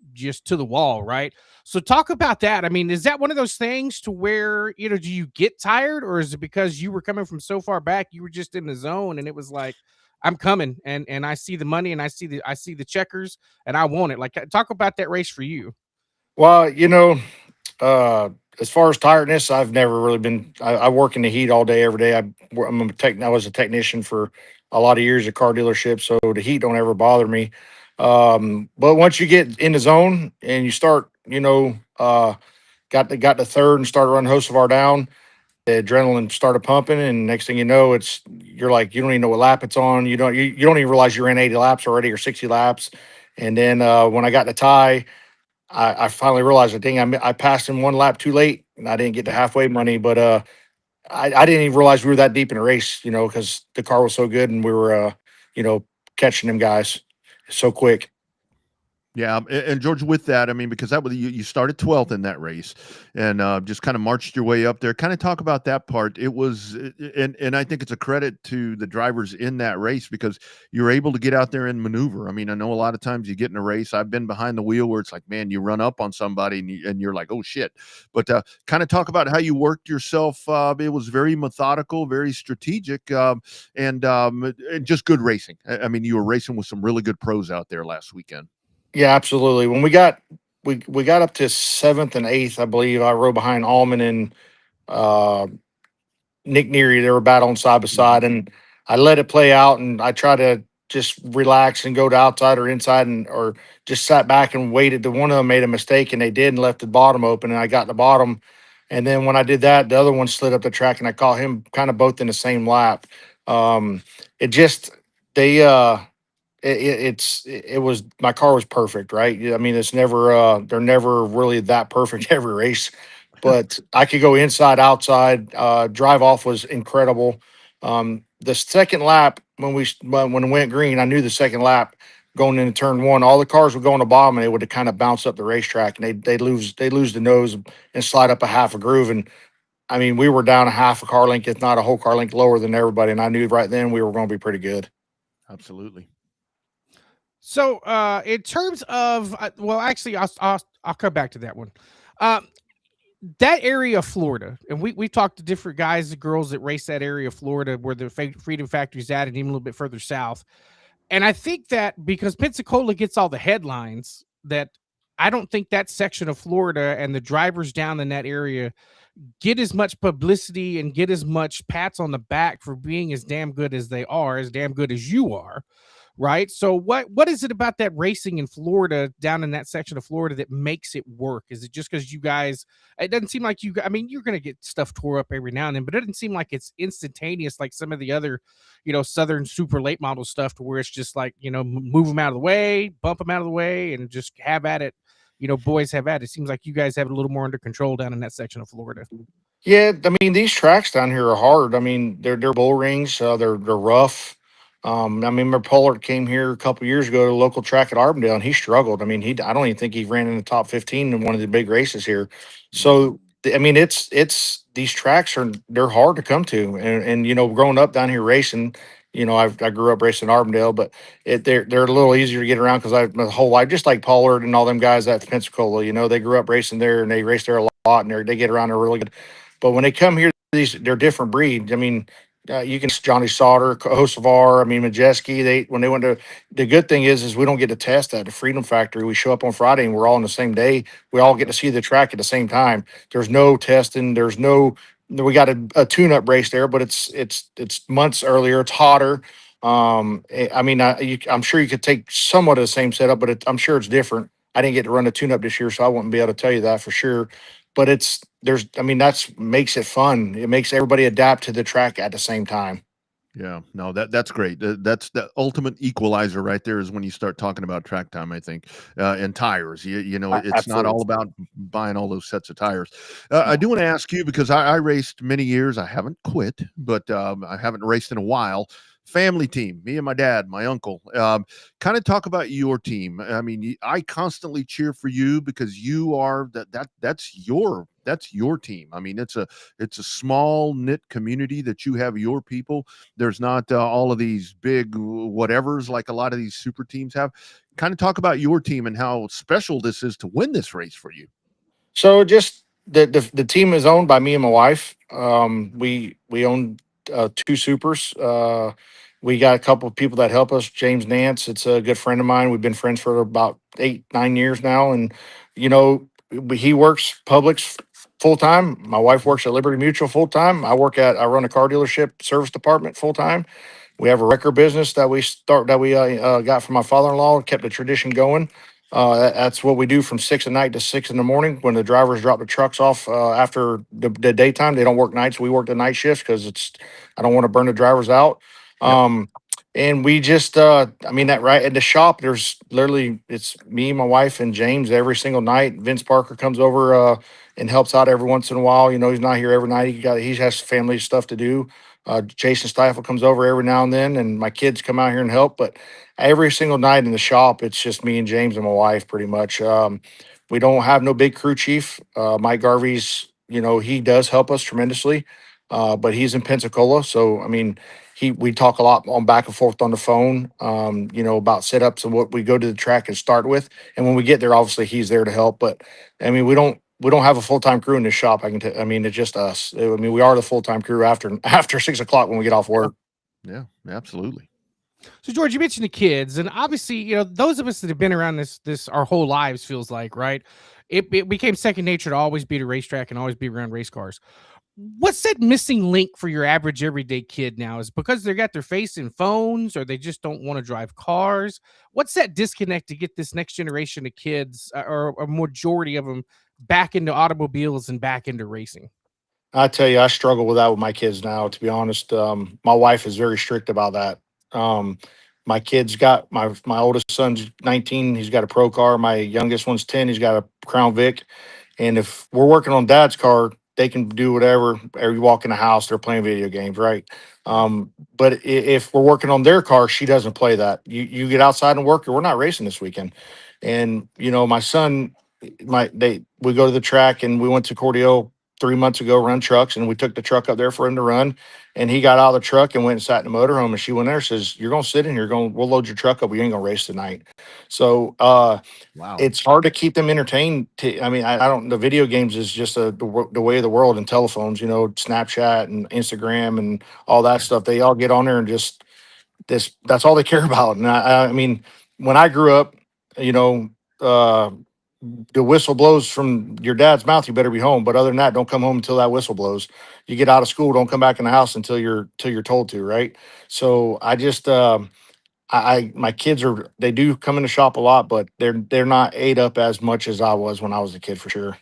to the wall, right? So talk about that. I mean, is that one of those things to where, do you get tired, or is it because you were coming from so far back, you were just in the zone, and it was like, I'm coming, and I see the money, and I see the checkers, and I want it. Like, talk about that race for you. Well, uh, as far as tiredness, I've never really been. I work in the heat all day, every day. I was a technician for a lot of years at car dealership, so the heat don't ever bother me. But once you get in the zone and you start, got the third and started running Hocevar down, the adrenaline started pumping, and next thing you know, you're like you don't even know what lap it's on. You don't even realize you're in 80 laps already or 60 laps. And then when I got the tie. I finally realized that dang, I passed him one lap too late and I didn't get the halfway money. But I didn't even realize we were that deep in a race, because the car was so good and we were, you know, catching them guys so quick. Yeah, and George, with that, I mean, because that was you started 12th in that race, and just kind of marched your way up there. Kind of talk about that part. It was, and I think it's a credit to the drivers in that race because you're able to get out there and maneuver. I mean, I know a lot of times you get in a race. I've been behind the wheel where it's like, man, you run up on somebody and you're like, oh shit. But kind of talk about how you worked yourself. It was very methodical, very strategic, and just good racing. I mean, you were racing with some really good pros out there last weekend. Yeah, absolutely. When we got up to 7th and 8th, I believe I rode behind Allman and uh, Nick Neary. They were battling side by side, and I let it play out, and I tried to just relax and go to outside or inside, or just sat back and waited. The one of them made a mistake, and they did, and left the bottom open, and I got the bottom. And then when I did that, the other one slid up the track, and I caught him kind of both in the same lap. It just they it was my car was perfect, right? I mean, it's never they're never really that perfect every race, but I could go inside, outside. Drive off was incredible. The second lap when it went green, I knew the second lap going into turn one, all the cars would go on the bottom and they would kind of bounce up the racetrack and they lose the nose and slide up a half a groove. And I mean, we were down a half a car length, if not a whole car length lower than everybody, and I knew right then we were going to be pretty good. Absolutely. So, in terms of, well, actually, I'll come back to that one. Uh, that area of Florida, and we talked to different guys and girls that race that area of Florida where the Freedom Factory's at, and even a little bit further south. And I think that because Pensacola gets all the headlines, that I don't think that section of Florida and the drivers down in that area get as much publicity and get as much pats on the back for being as damn good as they are, as damn good as you are. Right. So what is it about that racing in Florida, down in that section of Florida, that makes it work? Is it just because you guys, it doesn't seem like I mean, you're going to get stuff tore up every now and then, but it doesn't seem like it's instantaneous like some of the other, Southern super late model stuff, to where it's just like, move them out of the way, bump them out of the way, and just have at it. Boys have at it. It seems like you guys have it a little more under control down in that section of Florida. Yeah, I mean, these tracks down here are hard. I mean, they're bull rings. They're rough. I mean, Pollard came here a couple years ago to a local track at Arbondale, and he struggled. I mean, I don't even think he ran in the top 15 in one of the big races here. So, I mean, it's these tracks they're hard to come to, and growing up down here racing, I grew up racing Arbondale, but they're a little easier to get around because I my whole life, just like Pollard and all them guys at Pensacola, they grew up racing there and they race there a lot, and they get around there really good. But when they come here, they're different breeds. I mean, you can Johnny Sauter, Hocevar, I mean Majeski. When they went to, the good thing is we don't get to test at the Freedom Factory. We show up on Friday and we're all on the same day. We all get to see the track at the same time. There's no testing. We got a tune-up race there, but it's months earlier. It's hotter. I mean, I'm sure you could take somewhat of the same setup, but I'm sure it's different. I didn't get to run a tune-up this year, so I wouldn't be able to tell you that for sure. But I mean, that's makes it fun. It makes everybody adapt to the track at the same time. Yeah, no, that's great. That's the ultimate equalizer right there is when you start talking about track time, I think, and tires. You know, it's not Absolutely. all about buying all those sets of tires. I do want to ask you because I raced many years. I haven't quit, but I haven't raced in a while. Family team, me and my dad, my uncle. Kind of talk about your team. I mean, I constantly cheer for you because you are that's your team. I mean, it's a small knit community that you have your people. There's not all of these big whatevers like a lot of these super teams have. Kind of talk about your team and how special this is to win this race for you. So just the team is owned by me and my wife. We own two supers. We got a couple of people that help us. James Nance, it's a good friend of mine. We've been friends for about 8, 9 years now, and you know he works Publix full time. My wife works at Liberty Mutual full time. I run a car dealership service department full time. We have a record business that we got from my father-in-law, kept the tradition going. That's what we do from 6 at night to 6 in the morning. When the drivers drop the trucks off after the daytime, they don't work nights. We work the night shifts because I don't want to burn the drivers out. Yep. And we just, I mean, that right at the shop, there's literally, it's me, my wife, and James every single night. Vince Parker comes over and helps out every once in a while. You know, he's not here every night. He has family stuff to do. Jason Stiefel comes over every now and then, and my kids come out here and help. But every single night in the shop, it's just me and James and my wife pretty much. We don't have no big crew chief. Mike Garvey's, you know, he does help us tremendously, but he's in Pensacola. So, I mean, we talk a lot on back and forth on the phone, you know, about setups and what we go to the track and start with. And when we get there, obviously he's there to help. But I mean, we don't have a full time crew in this shop. I mean, it's just us. I mean, we are the full time crew after 6 o'clock when we get off work. Yeah, absolutely. So George, you mentioned the kids, and obviously, you know, those of us that have been around this our whole lives feels like, right? It became second nature to always be at a racetrack and always be around race cars. What's that missing link for your average everyday kid now? Is because they got their face in phones, or they just don't want to drive cars? What's that disconnect to get this next generation of kids, or a majority of them, back into automobiles and back into racing? I tell you, I struggle with that with my kids now, to be honest. My wife is very strict about that. Um, my kids got my oldest son's 19, he's got a pro car. My youngest one's 10, he's got a Crown Vic. And if we're working on dad's car, they can do whatever. Or you walk in the house, they're playing video games, right? But if we're working on their car, she doesn't play that. You get outside and work, or we're not racing this weekend. And you know, my son, we go to the track, and we went to Cordeo 3 months ago, run trucks, and we took the truck up there for him to run. And he got out of the truck and went and sat in the motorhome. And she went there and says, "You're gonna sit in here, we'll load your truck up. We ain't gonna race tonight." So Wow. it's hard to keep them entertained. I mean, I don't. The video games is just the way of the world, and telephones. You know, Snapchat and Instagram and all that stuff. They all get on there and just this. That's all they care about. And I mean, when I grew up, you know, the whistle blows from your dad's mouth, you better be home. But other than that, don't come home until that whistle blows. You get out of school, don't come back in the house until you're told to, right? So I just my kids they do come in the shop a lot, but they're not ate up as much as I was when I was a kid for sure.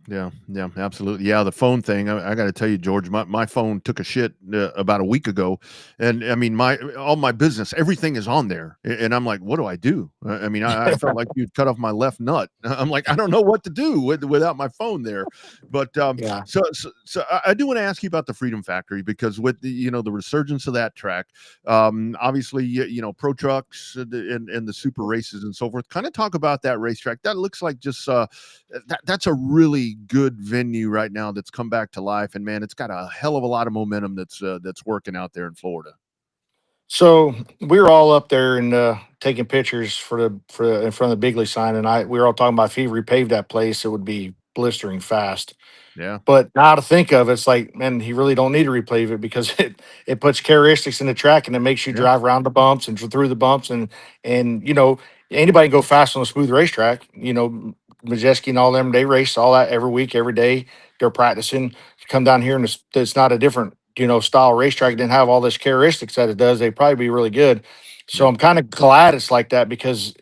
Yeah, yeah, absolutely. Yeah, the phone thing. I got to tell you, George, my phone took a shit about a week ago, and I mean, all my business, everything is on there, and I'm like, what do I do? I mean, I felt like you'd cut off my left nut. I'm like, I don't know what to do without my phone there. But Yeah. so I do want to ask you about the Freedom Factory because with the resurgence of that track, obviously, pro trucks and the super races and so forth. Kind of talk about that racetrack. That looks like just that's a really good venue right now that's come back to life, and man, it's got a hell of a lot of momentum that's working out there in Florida. So we were all up there and taking pictures for in front of the Bigley sign, and we were all talking about if he repaved that place, it would be blistering fast. Yeah, But now to think of it, it's like, man, he really don't need to replay it because it puts characteristics in the track and it makes you yeah, drive around the bumps and through the bumps and you know anybody can go fast on a smooth racetrack. You know, Majeski and all them, they race all that every week, every day. They're practicing. Come down here and it's not a different style racetrack. It didn't have all this characteristics that it does. They'd probably be really good. So yep. I'm kind of glad it's like that because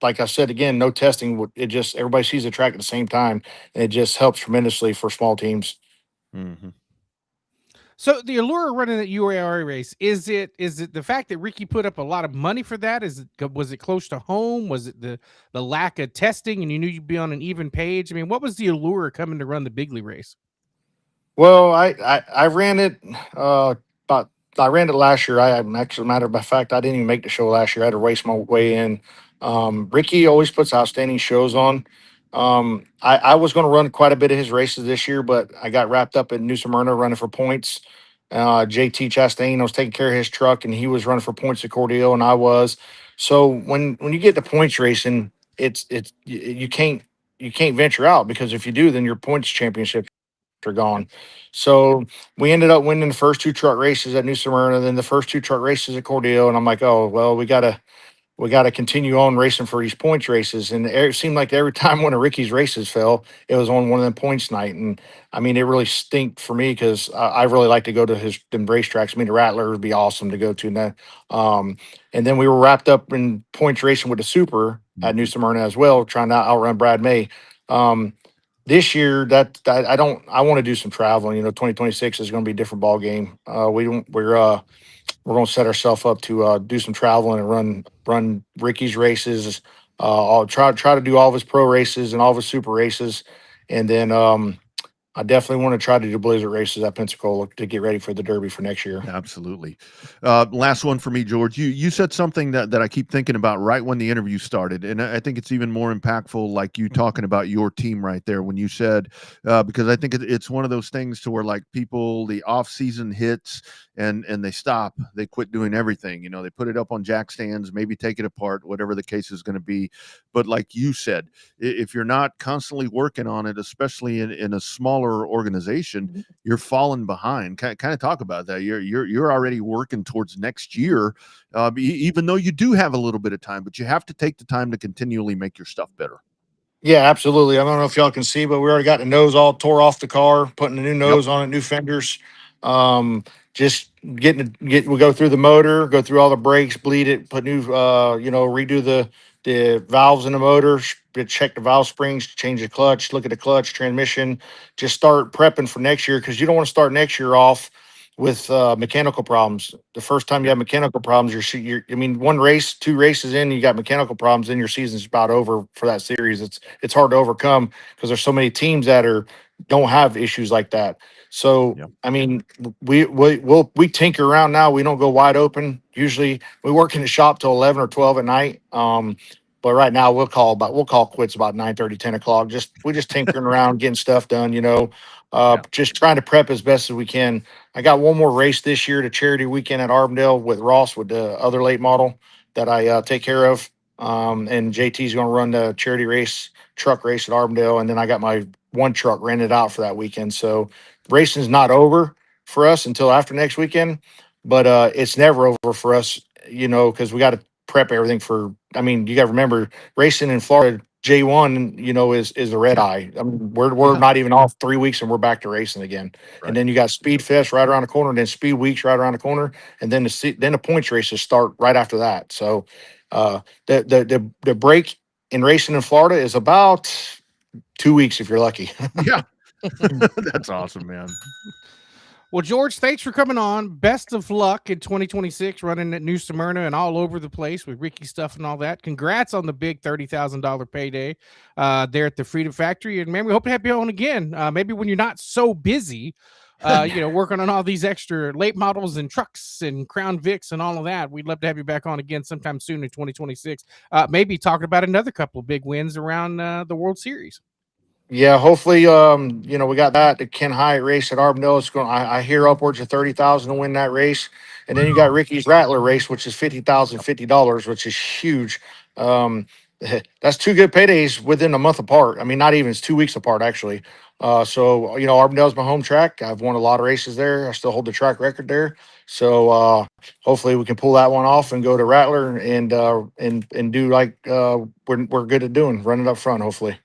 like I said again, no testing. It just everybody sees the track at the same time, and it just helps tremendously for small teams. Hmm. So the allure of running that UARA race, is it the fact that Ricky put up a lot of money for that? Was it close to home? Was it the lack of testing and you knew you'd be on an even page? I mean, what was the allure coming to run the Bigley race? Well, I ran it about I ran it last year. I actually, matter of fact, I didn't even make the show last year. I had to race my way in. Ricky always puts outstanding shows on. I was going to run quite a bit of his races this year, but I got wrapped up in New Smyrna running for points. JT Chastain, I was taking care of his truck, and he was running for points at Cordele, and I was. So when you get to points racing, you can't venture out, because if you do, then your points championship are gone. So we ended up winning the first two truck races at New Smyrna, then the first two truck races at Cordele, and I'm like, oh well, we gotta continue on racing for these points races. And it seemed like every time one of Ricky's races fell, it was on one of them points night. And I mean, it really stinked for me, because I really like to go to them racetracks. I mean, the Rattler would be awesome to go to. And then we were wrapped up in points racing with the Super at New Smyrna as well, trying to outrun Brad May. This year, I want to do some traveling. 2026 is going to be a different ball game. We're going to set ourselves up to do some traveling and run Ricky's races. I'll try to do all of his pro races and all of his super races, and then I definitely want to try to do Blizzard races at Pensacola to get ready for the Derby for next year. Absolutely. Last one for me, George. You said something that I keep thinking about right when the interview started, and I think it's even more impactful, like you talking about your team right there when you said, because I think it's one of those things to where, like, people, the off season hits and they stop, they quit doing everything. They put it up on jack stands, maybe take it apart, whatever the case is going to be. But like you said, if you're not constantly working on it, especially in a smaller organization, you're falling behind. Kind of talk about that. You're already working towards next year, even though you do have a little bit of time, but you have to take the time to continually make your stuff better. Yeah, absolutely. I don't know if y'all can see, but we already got the nose all tore off the car, putting a new nose on it, new fenders. Just we go through the motor, go through all the brakes, bleed it, put new, redo the valves in the motor, check the valve springs, change the clutch, look at the clutch, transmission, just start prepping for next year. Cause you don't want to start next year off with mechanical problems. The first time you have mechanical problems, I mean, one race, two races in, you got mechanical problems, then your season's about over for that series. It's hard to overcome, because there's so many teams that don't have issues like that. So I mean, we tinker around now. We don't go wide open. Usually we work in the shop till 11 or 12 at night. But right now we'll call quits about 9:30, 10 o'clock. We just tinkering around, getting stuff done, just trying to prep as best as we can. I got one more race this year, the charity weekend at Arbondale with Ross, with the other late model that I take care of. And JT's going to run the charity truck race at Arbondale. And then I got my one truck rented out for that weekend. So racing's not over for us until after next weekend, but it's never over for us, because we got to prep everything for, I mean, you got to remember, racing in Florida, J1, is the red eye. I mean, we're not even off 3 weeks and we're back to racing again. Right. And then you got Speed Fest right around the corner, and then Speed Weeks right around the corner, and then the points races start right after that. So the break in racing in Florida is about 2 weeks if you're lucky. Yeah. That's awesome, man. Well, George, thanks for coming on. Best of luck in 2026, running at New Smyrna and all over the place with Ricky stuff and all that. Congrats on the big $30,000 payday there at the Freedom Factory. And man, we hope to have you on again. Maybe when you're not so busy, working on all these extra late models and trucks and Crown Vics and all of that. We'd love to have you back on again sometime soon in 2026. Maybe talking about another couple of big wins around the World Series. Yeah, hopefully, we got the Ken Hyatt race at Arbondale. It's going. I hear upwards of 30,000 to win that race, and then you got Ricky's Rattler race, which is $50,050, which is huge. That's two good paydays within a month apart. I mean, not even, it's 2 weeks apart actually. So Arbondale's my home track. I've won a lot of races there. I still hold the track record there. So hopefully we can pull that one off and go to Rattler and do like we're good at doing, running up front. Hopefully.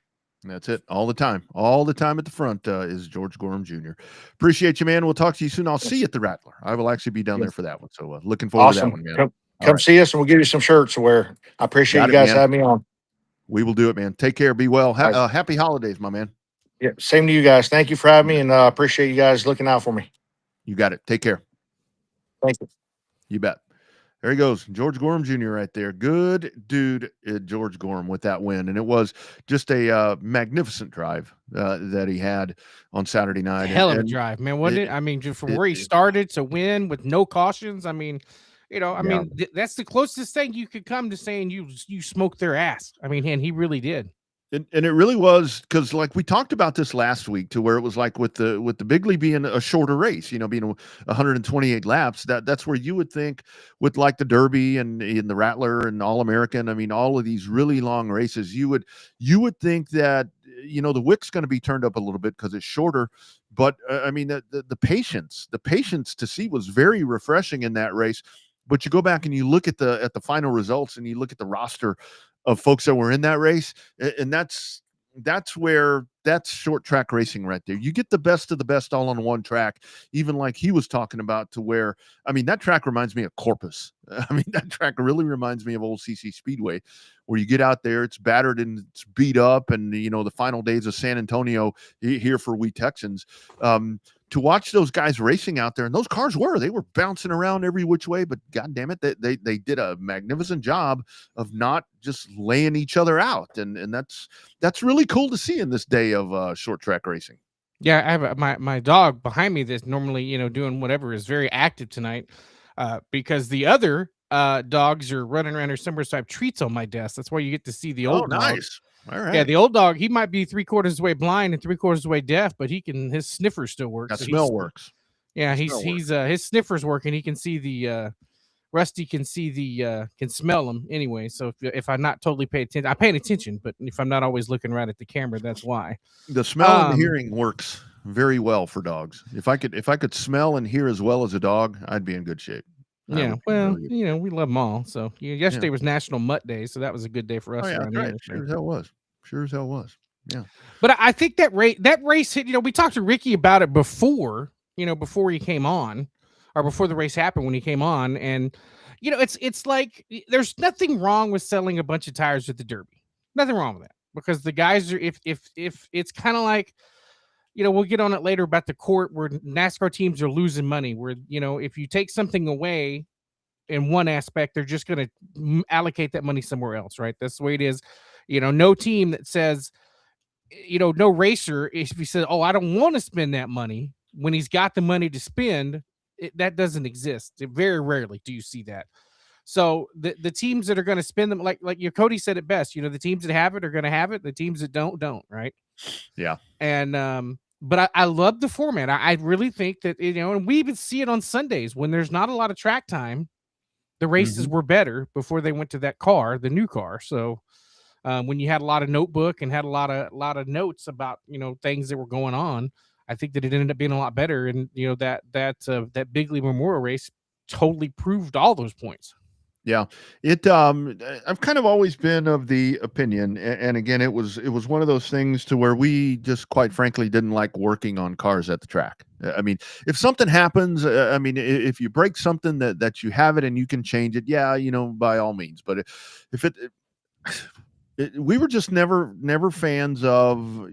That's it. All the time at the front is George Gorham Jr. Appreciate you, man. We'll talk to you soon. I'll see you at the Rattler. I will actually be down there for that one. So looking forward to that one, man. Come see us, and we'll give you some shirts to wear. I appreciate you guys having me on. We will do it, man. Take care. Be well. Happy holidays, my man. Yeah, same to you guys. Thank you for having me, and appreciate you guys looking out for me. You got it. Take care. Thank you. You bet. There he goes, George Gorham Jr. right there. Good dude, George Gorham, with that win. And it was just a magnificent drive that he had on Saturday night. Hell of a drive, man, wasn't it? I mean, just from where he started to win with no cautions. I mean, that's the closest thing you could come to saying you smoked their ass. I mean, and he really did. And it really was, because like we talked about this last week, to where it was like with the Bigley being a shorter race, being 128 laps, that's where you would think with like the Derby and in the Rattler and All-American, I mean, all of these really long races, you would think that, the wick's going to be turned up a little bit because it's shorter. But I mean, the patience to see was very refreshing in that race. But you go back and you look at the final results, and you look at the roster of folks that were in that race, and that's short track racing right there. You get the best of the best all on one track, even like he was talking about, to where, I mean, that track reminds me of Corpus. I mean, that track really reminds me of old CC Speedway, where you get out there, it's battered and it's beat up, and the final days of San Antonio here for we Texans. To watch those guys racing out there, and those cars they were bouncing around every which way, but God damn it, they did a magnificent job of not just laying each other out. And that's really cool to see in this day of short track racing. Yeah, I have my dog behind me that's normally, doing whatever, is very active tonight, because the other dogs are running around or somewhere, so I have treats on my desk. That's why you get to see the old dog. Nice. All right. Yeah, the old dog, he might be 3/4 of the way blind and 3/4 of the way deaf, but his sniffer still works. That smell works. Yeah, his sniffer's working. He can see the Rusty can smell them anyway. So if I'm not totally paying attention, I'm paying attention, but if I'm not always looking right at the camera, that's why. The smell and the hearing works very well for dogs. If I could smell and hear as well as a dog, I'd be in good shape. Yeah, well, really we love them all. So yesterday was National Mutt Day, so that was a good day for us. Around here. Sure as hell was. Yeah. But I think that race hit. We talked to Ricky about it before he came on, or before the race happened when he came on, and it's like there's nothing wrong with selling a bunch of tires at the Derby. Nothing wrong with that, because the guys are if it's kind of like. We'll get on it later about the court where NASCAR teams are losing money, where, if you take something away in one aspect, they're just going to allocate that money somewhere else, right? That's the way it is. No team that says, no racer, if he says, oh, I don't want to spend that money when he's got the money to spend, that doesn't exist. Very rarely do you see that. So the teams that are going to spend them, like Cody said it best, the teams that have it are going to have it. The teams that don't, right? Yeah. And, but I love the format. I really think that, and we even see it on Sundays when there's not a lot of track time. The races were better before they went to that car, the new car. So when you had a lot of notebook and had a lot of notes about, things that were going on, I think that it ended up being a lot better. And, that Bigley Memorial race totally proved all those points. Yeah, I've kind of always been of the opinion, and again, it was one of those things to where we just quite frankly didn't like working on cars at the track. I mean, if something happens, if you break something that you have it and you can change it, yeah, by all means. But we were just never fans of,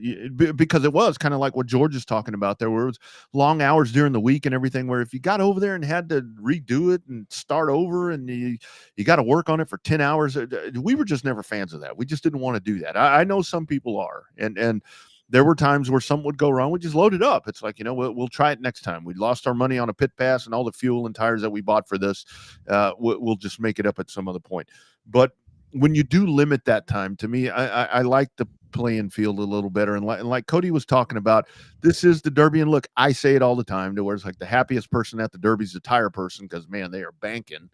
because it was kind of like what George is talking about there, where it was long hours during the week and everything, where if you got over there and had to redo it and start over and you got to work on it for 10 hours, we were just never fans of that. We just didn't want to do that. I know some people are, and there were times where something would go wrong. We just load it up. It's like, we'll try it next time. We lost our money on a pit pass and all the fuel and tires that we bought for this. We'll just make it up at some other point. But when you do limit that time, to me, I like the playing field a little better. And like Cody was talking about, this is the Derby. And look, I say it all the time, to where it's like the happiest person at the Derby is the tire person, because man, they are banking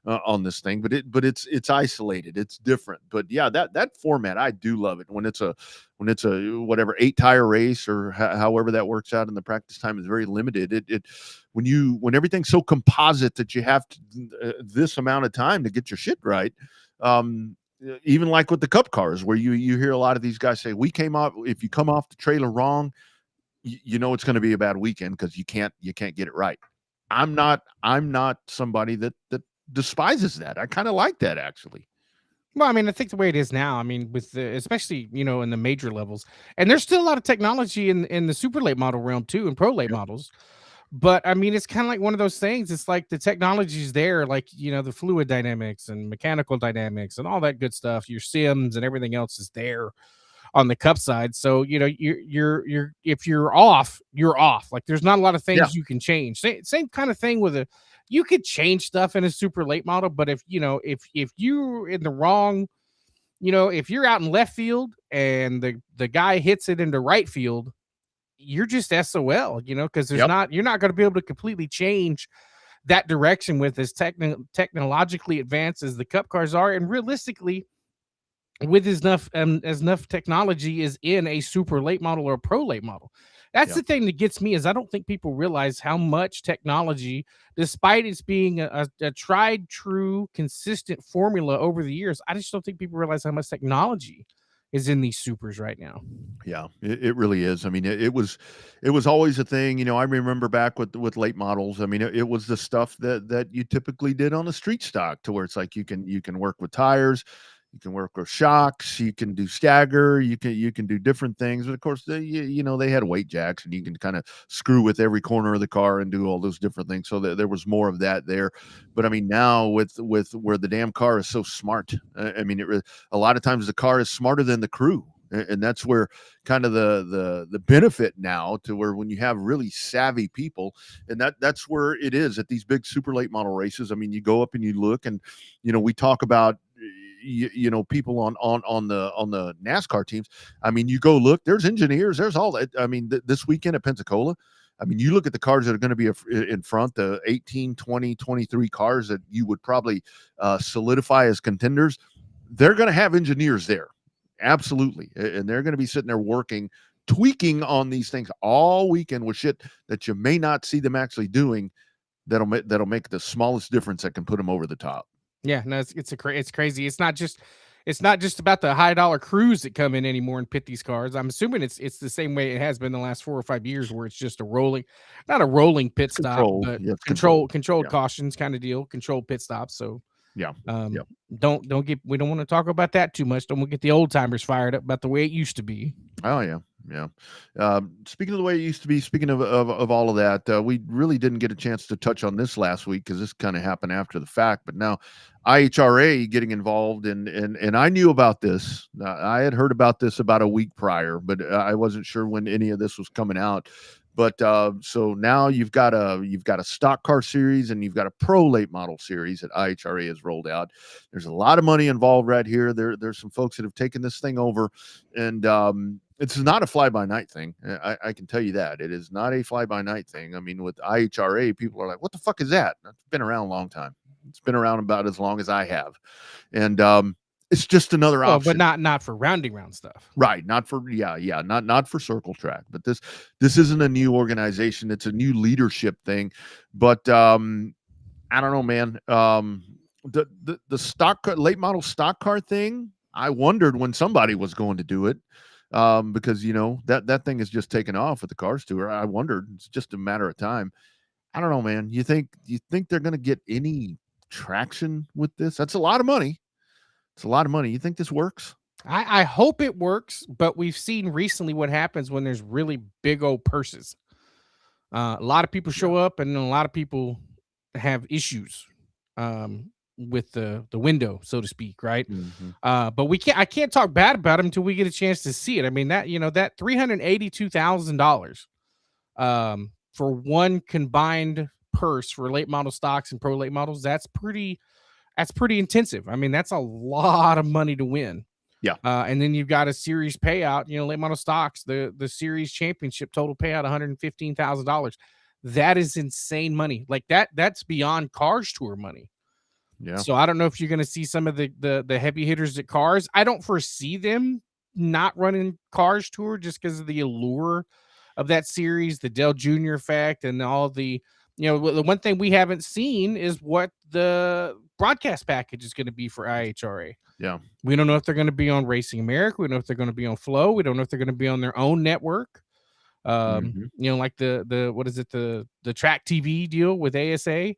on this thing. But it's isolated, it's different. But yeah, that format, I do love it when it's a whatever 8 tire race, or however that works out, and the practice time is very limited. When everything's so composite that you have to, this amount of time to get your shit right. Even like with the Cup cars, where you hear a lot of these guys say, if you come off the trailer wrong, it's going to be a bad weekend because you can't get it right. I'm not somebody that despises that. I kind of like that, actually. Well, I think the way it is now, with especially, in the major levels, and there's still a lot of technology in the super late model realm too, and pro late models, But I mean, it's kind of like one of those things. It's like the technology's there, like, the fluid dynamics and mechanical dynamics and all that good stuff. Your sims and everything else is there on the cup side. So, you're if you're off, you're off. Like, there's not a lot of Yeah. things you can change. Same kind of thing with you could change stuff in a super late model, but if you're in the wrong, if you're out in left field and the guy hits it into right field, you're just SOL, because Yep. you're not going to be able to completely change that direction with as technologically advanced as the cup cars are. And realistically, with as enough technology is in a super late model or a pro late model. That's Yep. the thing that gets me, is I don't think people realize how much technology, despite it's being a tried, true, consistent formula over the years, I just don't think people realize how much technology is in these supers right now. Yeah, it really is. I mean, it was always a thing. I remember back with late models. I mean, it was the stuff that you typically did on a street stock, to where it's like you can work with tires, you can work with shocks, you can do stagger, you can do different things. But of course, they had weight jacks, and you can kind of screw with every corner of the car and do all those different things. So there was more of that there. But I mean, now with where the damn car is so smart, I mean, a lot of times the car is smarter than the crew. And that's where kind of the benefit now, to where when you have really savvy people, and that's where it is at these big super late model races. I mean, you go up and you look, and we talk about people on the NASCAR teams. I mean, you go look, there's engineers, there's all that. I mean, this weekend at Pensacola, I mean, you look at the cars that are going to be in front, the 18, 20, 23 cars that you would probably solidify as contenders. They're going to have engineers there. Absolutely. And they're going to be sitting there working, tweaking on these things all weekend with shit that you may not see them actually doing. That'll make the smallest difference that can put them over the top. Yeah, no, it's crazy. It's not just about the high dollar crews that come in anymore and pit these cars. I'm assuming it's the same way it has been the last 4 or 5 years, where it's just not a rolling pit stop, but controlled cautions kind of deal, controlled pit stops. So yeah, we don't want to talk about that too much. Don't want to get the old timers fired up about the way it used to be. Oh yeah. Speaking of the way it used to be, speaking of all of that, we really didn't get a chance to touch on this last week, because this kind of happened after the fact. But now IHRA getting involved, and I knew about this. I had heard about this about a week prior, but I wasn't sure when any of this was coming out. But so now you've got a stock car series, and you've got a pro late model series that IHRA has rolled out. There's a lot of money involved right here. There's some folks that have taken this thing over, and it's not a fly-by-night thing. I can tell you that. It is not a fly-by-night thing. I mean, with IHRA, people are like, what the fuck is that? It's been around a long time. It's been around about as long as I have. And it's just another option. But not for rounding round stuff. Right. Not for, not for circle track. But this isn't a new organization. It's a new leadership thing. But I don't know, man. The stock car, late model stock car thing, I wondered when somebody was going to do it. Because that thing is just taken off with the Cars Tour. I wondered, it's just a matter of time. I don't know, man. You think they're going to get any traction with this? That's a lot of money. It's a lot of money. You think this works? I hope it works, but we've seen recently what happens when there's really big old purses. A lot of people show up, and then a lot of people have issues with the window, so to speak, right? Mm-hmm. But I can't talk bad about them until we get a chance to see it. I mean, that that $382,000 for one combined purse for late model stocks and pro late models, that's pretty intensive. I mean, that's a lot of money to win. Yeah. And then you've got a series payout, late model stocks, the series championship total payout $115,000. That is insane money. Like that's beyond Cars Tour money. Yeah. So I don't know if you're going to see some of the heavy hitters at Cars. I don't foresee them not running Cars Tour just because of the allure of that series, the Dale Jr. effect, and all the, the one thing we haven't seen is what the broadcast package is going to be for IHRA. Yeah. We don't know if they're going to be on Racing America. We don't know if they're going to be on Flow. We don't know if they're going to be on their own network. Like the what is it, the Track TV deal with ASA.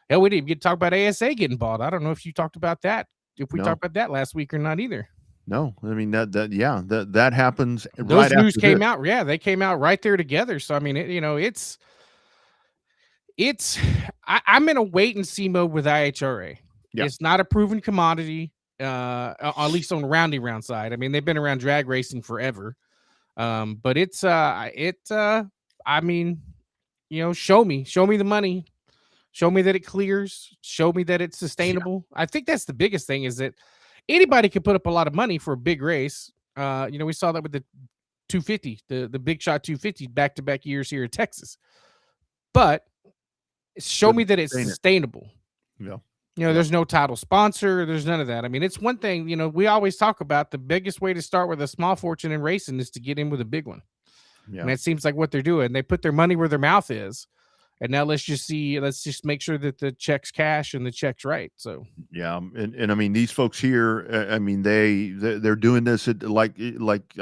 Hell, we didn't get to talk about ASA getting bought. I don't know if you talked about that. If we talked about that last week or not either. No, I mean that happens. Those news came out. Yeah, they came out right there together. So I mean, it's I'm in a wait and see mode with IHRA. Yeah. It's not a proven commodity, at least on the roundy round side. I mean, they've been around drag racing forever. But I mean, show me the money, show me that it clears, show me that it's sustainable. I think that's the biggest thing, is that anybody can put up a lot of money for a big race. We saw that with the 250, the Big Shot 250 back-to-back years here in Texas. But show me that it's sustainable. Yeah. There's no title sponsor. There's none of that. I mean, it's one thing, we always talk about the biggest way to start with a small fortune in racing is to get in with a big one. Yeah. And it seems like what they're doing. They put their money where their mouth is. And now let's just make sure that the check's cash and the check's right. So yeah, and I mean, these folks here, I mean, they're doing this like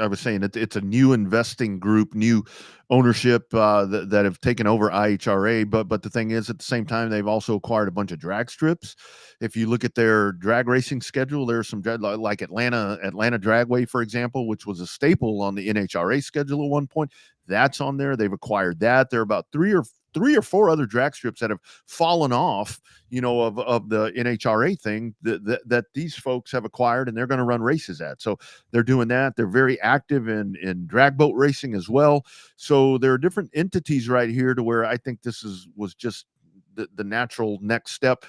I was saying, it's a new investing group, new ownership that have taken over IHRA. But the thing is, at the same time, they've also acquired a bunch of drag strips. If you look at their drag racing schedule, there's some drag, like Atlanta Dragway, for example, which was a staple on the NHRA schedule at one point. That's on there. They've acquired that. There are about three or four other drag strips that have fallen off, of the NHRA thing that these folks have acquired, and they're going to run races at. So they're doing that. They're very active in drag boat racing as well. So there are different entities right here to where I think this was just the natural next step.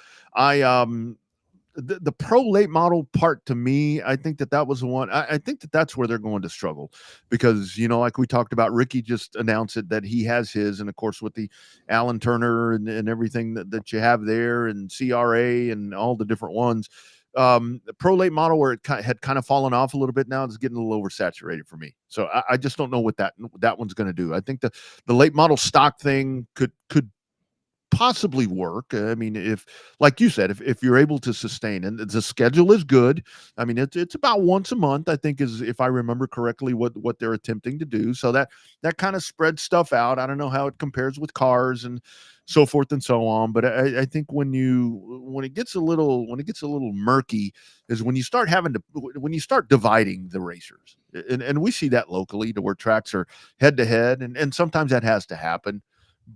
The pro late model part, to me, I think that was the one. I think that's where they're going to struggle, because, like we talked about, Ricky just announced it, that he has his, and of course with the Alan Turner and everything that you have there, and CRA and all the different ones, the pro late model, where it had kind of fallen off a little bit, now it's getting a little oversaturated for me. So I just don't know what that one's going to do. I think the late model stock thing could possibly work. I mean, if, like you said, if you're able to sustain, and the schedule is good. I mean, it's about once a month, I think, is, if I remember correctly, what they're attempting to do. So that kind of spreads stuff out. I don't know how it compares with cars and so forth and so on, but I think when it gets a little murky is when you start dividing the racers, and we see that locally, to where tracks are head to head, and sometimes that has to happen,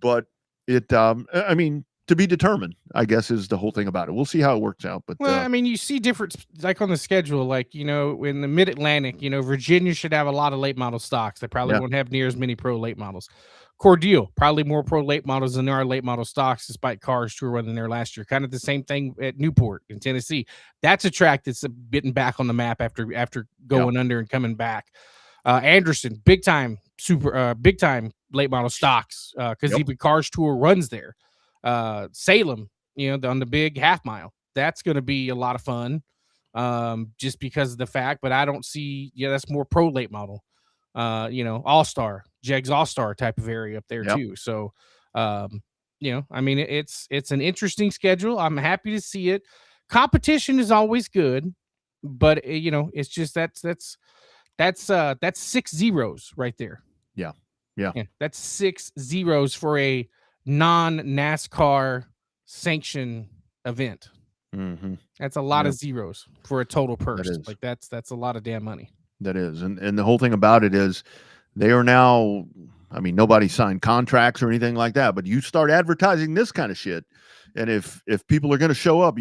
but I mean, to be determined, I guess, is the whole thing about it. We'll see how it works out. But I mean, you see different, like on the schedule, like, in the Mid-Atlantic, Virginia should have a lot of late model stocks. They probably won't have near as many pro late models. Cordele, probably more pro late models than there are late model stocks, despite Cars Tour running there last year. Kind of the same thing at Newport in Tennessee. That's a track that's getting back on the map after going under and coming back. Anderson, big time late model stocks, because even Cars Tour runs there. Salem, on the big half mile, that's going to be a lot of fun, just because of the fact. But I don't see, that's more pro late model, all-star, Jegs all-star type of area up there too. So, I mean, it's an interesting schedule. I'm happy to see it. Competition is always good, but it's just that's 6 zeros right there. Yeah. That's 6 zeros for a non-NASCAR sanction event. Mm-hmm. That's a lot of zeros for a total purse. Like that's a lot of damn money. That is. And the whole thing about it is, they are now, I mean, nobody signed contracts or anything like that, but you start advertising this kind of shit, and if people are going to show up,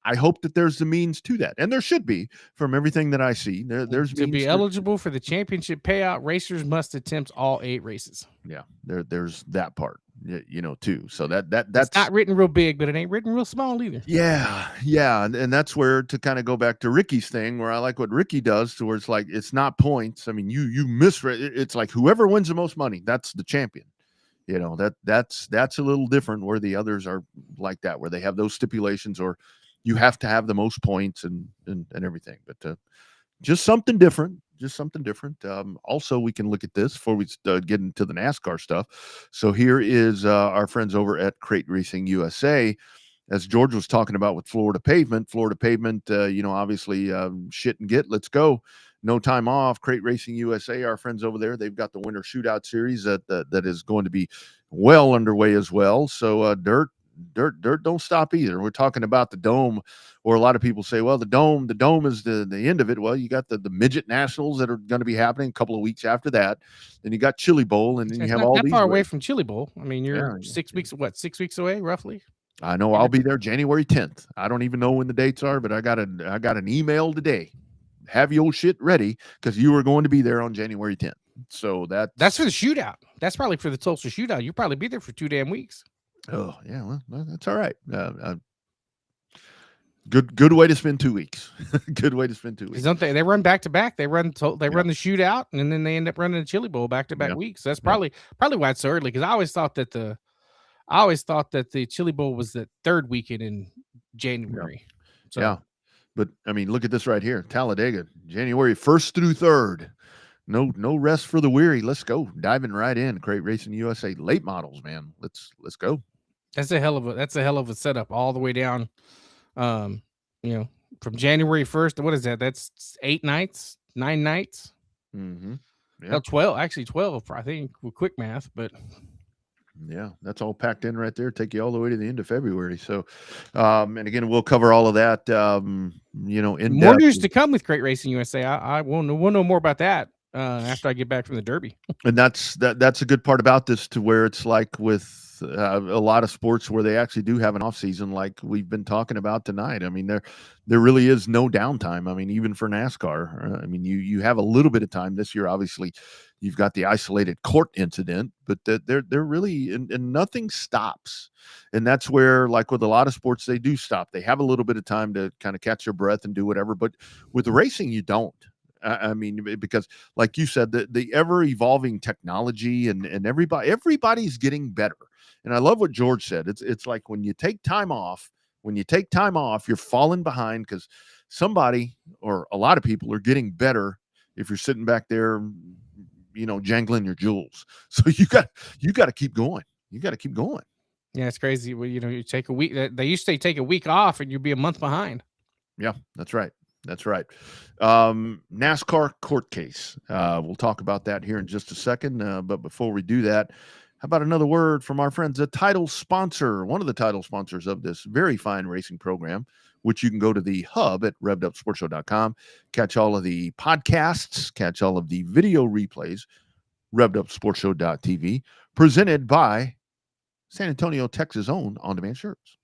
I hope that there's the means to that, and there should be, from everything that I see. There's to be eligible for the championship payout. Racers must attempt all 8 races. Yeah, there's that part, too. So that's it's not written real big, but it ain't written real small either. Yeah, and that's where, to kind of go back to Ricky's thing, where I like what Ricky does, to where it's like, it's not points. I mean, you misread. It's like whoever wins the most money, that's the champion. That's a little different, where the others are like that, where they have those stipulations, or you have to have the most points and everything. But just something different. Also, we can look at this before we get into the NASCAR stuff. So here is our friends over at Crate Racing USA. As George was talking about with Florida Pavement, obviously, shit and get, let's go. No time off. Crate Racing USA, our friends over there, they've got the Winter Shootout Series that is going to be well underway as well. So, Dirt, dirt don't stop either. We're talking about the Dome, or a lot of people say, well, the Dome is the end of it. Well, you got the Midget Nationals that are going to be happening a couple of weeks after that. Then you got Chili Bowl, and then you It's have not all that these far away races. from Chili Bowl. I mean, you're Yeah, 6 weeks, 6 weeks away, roughly? I know. I'll be there January 10th. I don't even know when the dates are, but I got an email today. Have your shit ready, because you are going to be there on January 10th. So That's for the shootout. That's probably for the Tulsa shootout. You'll probably be there for 2 damn weeks. Oh yeah, well, that's all right. Good way to spend 2 weeks. Good way to spend 2 weeks. Don't they run back to back? They run the shootout, and then they end up running the Chili Bowl back to back weeks. So that's probably why it's so early. Because I always thought that the Chili Bowl was the third weekend in January. So, yeah, but I mean, look at this right here, Talladega, January 1st through 3rd. No rest for the weary. Let's go, diving right in. Crate Racing USA late models, man. Let's go. That's a hell of a setup all the way down. From January 1st. What is that? That's 9 nights. Mm-hmm. Yeah. Well, 12, actually 12, I think, with quick math, but yeah, that's all packed in right there. Take you all the way to the end of February. So, and again, we'll cover all of that. In more news to come with Crate Racing USA. I will know more about that after I get back from the Derby. And that's a good part about this, to where it's like with a lot of sports where they actually do have an off season, like we've been talking about tonight. I mean, there really is no downtime. I mean, even for NASCAR, I mean, you have a little bit of time this year. Obviously, you've got the isolated court incident, but they're really and nothing stops. And that's where, like with a lot of sports, they do stop. They have a little bit of time to kind of catch their breath and do whatever. But with racing, you don't. I mean, because like you said, the ever evolving technology and everybody's getting better. And I love what George said. It's like when you take time off, you're falling behind, because somebody or a lot of people are getting better if you're sitting back there, jangling your jewels. So you got to keep going. You got to keep going. Yeah, it's crazy. Well, you take a week. They used to take a week off and you'd be a month behind. Yeah, that's right. That's right. NASCAR court case. We'll talk about that here in just a second. But before we do that, how about another word from our friends, one of the title sponsors of this very fine racing program, which you can go to the hub at revvedupsportshow.com, catch all of the podcasts, catch all of the video replays, revvedupsportshow.tv, presented by San Antonio, Texas' own on-demand shirts.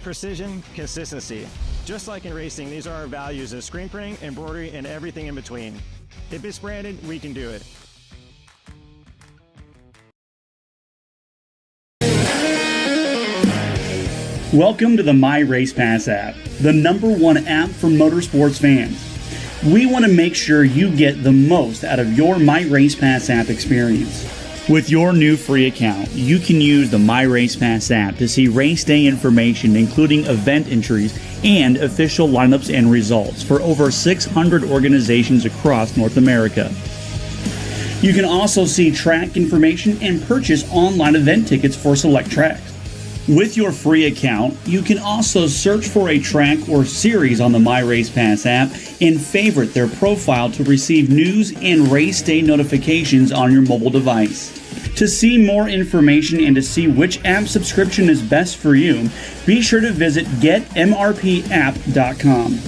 Precision, consistency. Just like in racing, these are our values in screen printing, embroidery, and everything in between. If it's branded, we can do it. Welcome to the My Race Pass app, the #1 app for motorsports fans. We want to make sure you get the most out of your My Race Pass app experience. With your new free account, you can use the My Race Pass app to see race day information, including event entries and official lineups and results for over 600 organizations across North America. You can also see track information and purchase online event tickets for select tracks. With your free account, you can also search for a track or series on the My Race Pass app and favorite their profile to receive news and race day notifications on your mobile device. To see more information and to see which app subscription is best for you, be sure to visit getmrpapp.com.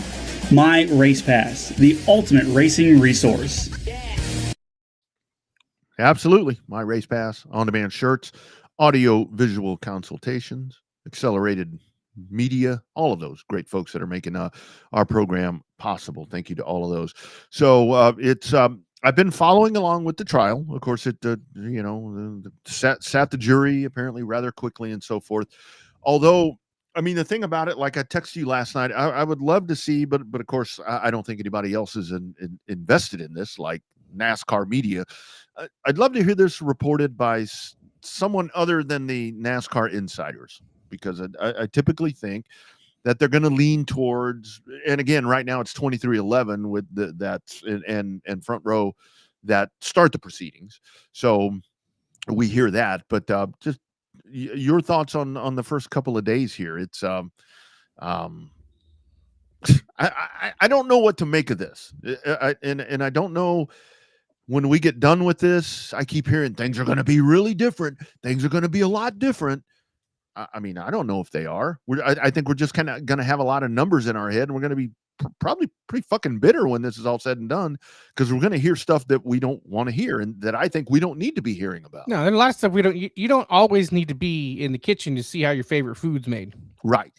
My Race Pass, the ultimate racing resource. Absolutely. My Race Pass, on-demand shirts, audio visual consultations, accelerated media, all of those great folks that are making our program possible. Thank you to all of those. So I've been following along with the trial. Of course, it sat the jury apparently rather quickly and so forth. Although, I mean, the thing about it, like I texted you last night, I would love to see, but of course, I don't think anybody else is invested in this, like NASCAR media. I'd love to hear this reported by someone other than the NASCAR insiders, because I typically think that they're going to lean towards, and again, right now it's 23-11 with that's and front row that start the proceedings. So we hear that, but just your thoughts on the first couple of days here. It's I don't know what to make of this, and I don't know. When we get done with this, I keep hearing things are going to be really different. Things are going to be a lot different. I mean, I don't know if they are. I think we're just kind of going to have a lot of numbers in our head, and we're going to be probably pretty fucking bitter when this is all said and done, because we're going to hear stuff that we don't want to hear and that I think we don't need to be hearing about. No, there's a lot of stuff we don't. You don't always need to be in the kitchen to see how your favorite food's made. Right.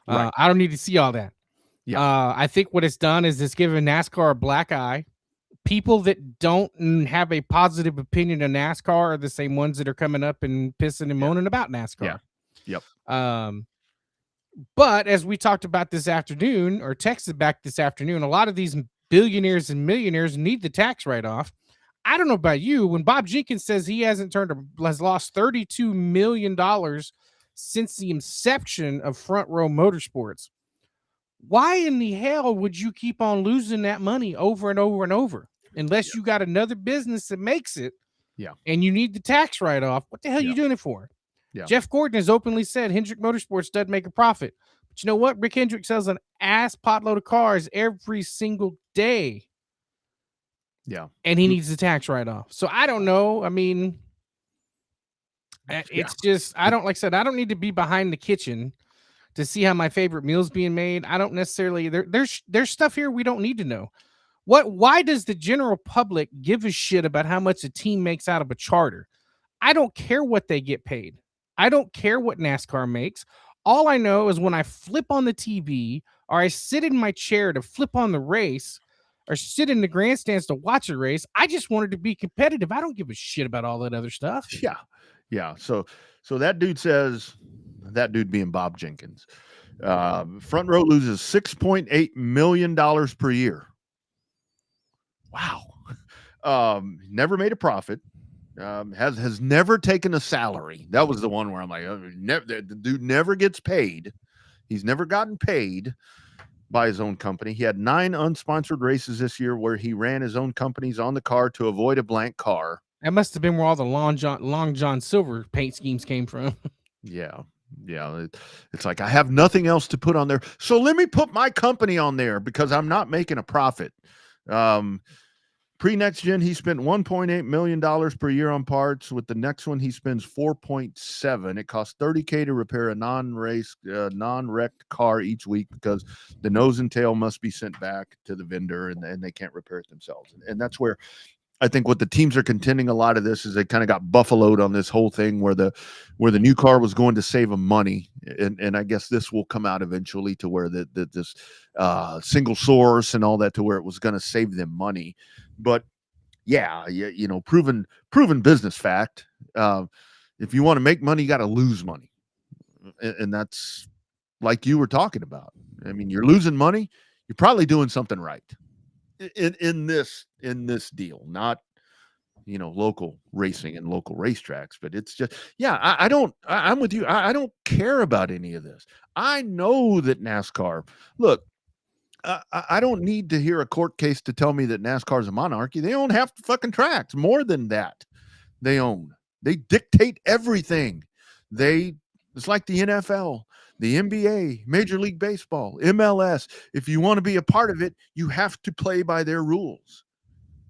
Right. I don't need to see all that. Yeah. I think what it's done is it's given NASCAR a black eye. People that don't have a positive opinion of NASCAR are the same ones that are coming up and pissing and moaning about NASCAR. Yeah. Yep. But as we talked about this afternoon, or texted back this afternoon, a lot of these billionaires and millionaires need the tax write-off. I don't know about you. When Bob Jenkins says he has lost $32 million since the inception of Front Row Motorsports, why in the hell would you keep on losing that money over and over and over? Unless you got another business that makes it, and you need the tax write-off. What the hell are you doing it for? Yeah. Jeff Gordon has openly said Hendrick Motorsports doesn't make a profit. But you know what? Rick Hendrick sells an ass potload of cars every single day. Yeah. And he needs the tax write-off. So I don't know. I mean, it's just, I don't need to be behind the kitchen to see how my favorite meal's being made. I don't necessarily, there's stuff here we don't need to know. Why does the general public give a shit about how much a team makes out of a charter? I don't care what they get paid. I don't care what NASCAR makes. All I know is when I flip on the TV or I sit in my chair to flip on the race or sit in the grandstands to watch a race, I just wanted to be competitive. I don't give a shit about all that other stuff. Yeah. Yeah. So that dude says, that dude being Bob Jenkins, Front Row loses $6.8 million per year. Wow. Never made a profit. Has never taken a salary. That was the one where I'm like, the dude never gets paid. He's never gotten paid by his own company. He had 9 unsponsored races this year where he ran his own companies on the car to avoid a blank car. That must have been where all the Long John Silver paint schemes came from. Yeah. It's like, I have nothing else to put on there, so let me put my company on there because I'm not making a profit. Pre-next gen, he spent $1.8 million per year on parts. With the next one, he spends $4.7. It costs $30K to repair a non-wrecked car each week because the nose and tail must be sent back to the vendor and they can't repair it themselves. And that's where I think what the teams are contending a lot of this is they kind of got buffaloed on this whole thing where the new car was going to save them money. And I guess this will come out eventually to where this single source and all that, to where it was going to save them money. But proven business fact. If you want to make money, you got to lose money. And that's like you were talking about. I mean, you're losing money. You're probably doing something right in this deal, not, local racing and local racetracks, but it's just, I'm with you. I don't care about any of this. I know that NASCAR, look, I don't need to hear a court case to tell me that NASCAR is a monarchy. They own half the fucking tracks. More than that, they own. They dictate everything. It's like the NFL, the NBA, Major League Baseball, MLS. If you want to be a part of it, you have to play by their rules.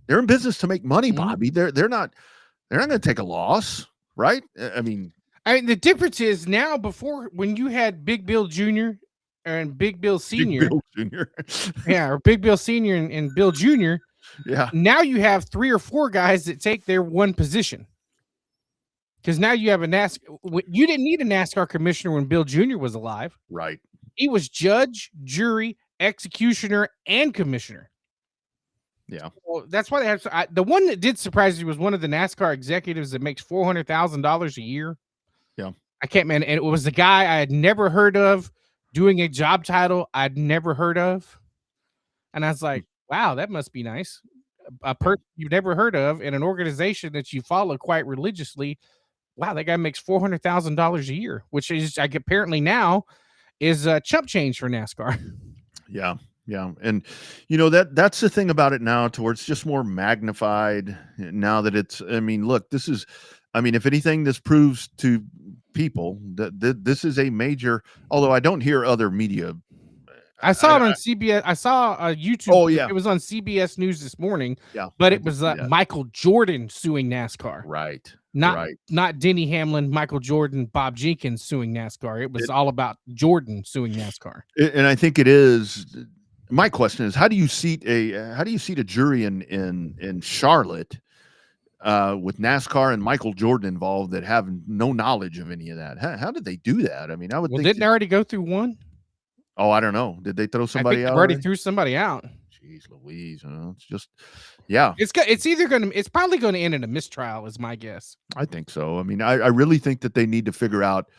They're in business to make money, Bobby. They're not going to take a loss, right? I mean, the difference is now, before, when you had Big Bill Jr. and Big Bill Sr. Or Big Bill Sr. and Bill Jr. Yeah. Now you have 3 or 4 guys that take their one position. Because now you have a NASCAR. You didn't need a NASCAR commissioner when Bill Jr. was alive. Right. He was judge, jury, executioner, and commissioner. Yeah. Well, that's why they have. The one that did surprise me was one of the NASCAR executives that makes $400,000 a year. Yeah. I can't, man. And it was the guy I had never heard of, doing a job title I'd never heard of. And I was like, wow, that must be nice. A person you've never heard of in an organization that you follow quite religiously. Wow, that guy makes $400,000 a year, which is apparently now is chump change for NASCAR. Yeah. Yeah. And that's the thing about it now, to where it's just more magnified now that it's, look, if anything, this proves to people that this is a major, although I don't hear other media. I saw it on CBS. I saw YouTube. Oh, yeah. It was on CBS News this morning. Yeah. But it was Michael Jordan suing NASCAR. Right. Not Denny Hamlin, Michael Jordan, Bob Jenkins suing NASCAR. It was all about Jordan suing NASCAR. And I think it is. My question is, how do you seat a jury in Charlotte with NASCAR and Michael Jordan involved that have no knowledge of any of that? How did they do that? I mean, I would think. Didn't they already go through one? Oh, I don't know. Did they throw somebody out? Already threw somebody out. Jeez Louise, it's just, yeah. It's probably going to end in a mistrial, is my guess. I think so. I mean, I really think that they need to figure out.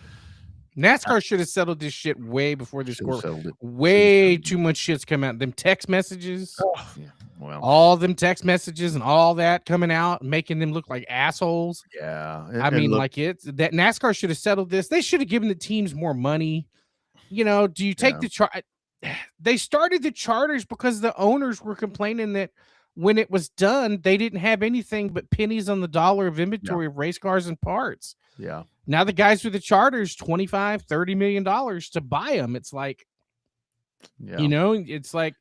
NASCAR should have settled this shit way before this court. Way too much shit's come out. Them text messages. Oh, yeah. Well, all them text messages and all that coming out, making them look like assholes. Yeah. I mean, look, it's that NASCAR should have settled this. They should have given the teams more money. Do you take the they started the charters because the owners were complaining that when it was done, they didn't have anything but pennies on the dollar of inventory of race cars and parts. Yeah. Now the guys with the charters, $25-30 million to buy them. It's like, it's like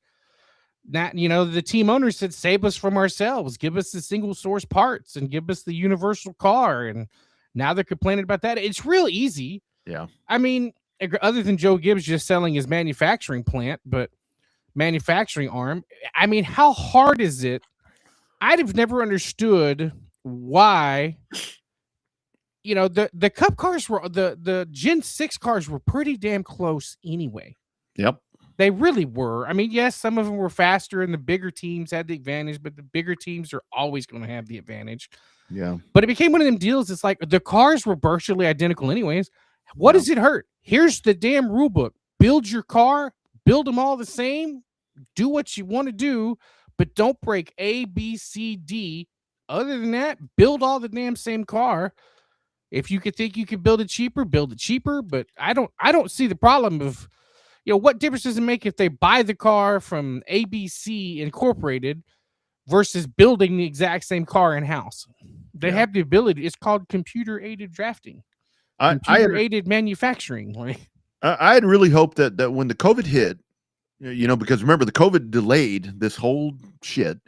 that, the team owner said, save us from ourselves, give us the single source parts and give us the universal car. And now they're complaining about that. It's real easy. Yeah. I mean, other than Joe Gibbs just selling his manufacturing plant, but manufacturing arm. I mean, how hard is it? I'd have never understood why, the Cup cars were the Gen 6 cars were pretty damn close anyway. Yep. They really were. I mean, yes, some of them were faster and the bigger teams had the advantage, but the bigger teams are always going to have the advantage. Yeah. But it became one of them deals. It's like the cars were virtually identical anyways. What does it hurt? Here's the damn rule book. Build your car, build them all the same, do what you want to do, but don't break A, B, C, D. Other than that, build all the damn same car. If you could think you could build it cheaper, but I don't see the problem of, what difference does it make if they buy the car from ABC Incorporated versus building the exact same car in-house? They have the ability. It's called computer-aided drafting. Computer-aided manufacturing. I had really hoped that when the COVID hit, because remember the COVID delayed this whole shit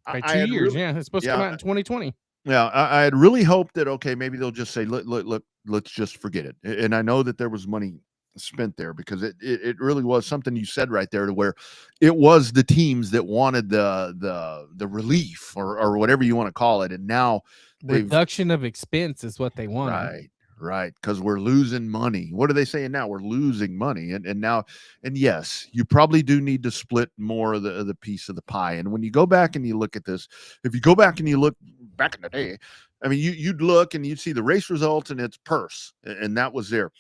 by 2 years. It's supposed to come out in 2020. Yeah, I had really hoped that maybe they'll just say look, let's just forget it. And I know that there was money spent there because it really was something you said right there to where it was the teams that wanted the relief or whatever you want to call it, and now reduction of expense is what they want. Right, because we're losing money. What are they saying now? We're losing money, and yes, you probably do need to split more of the piece of the pie. And when you go back and you look at this, if you go back and you look back in the day, I mean, you'd look and you'd see the race results and it's purse, and that was there.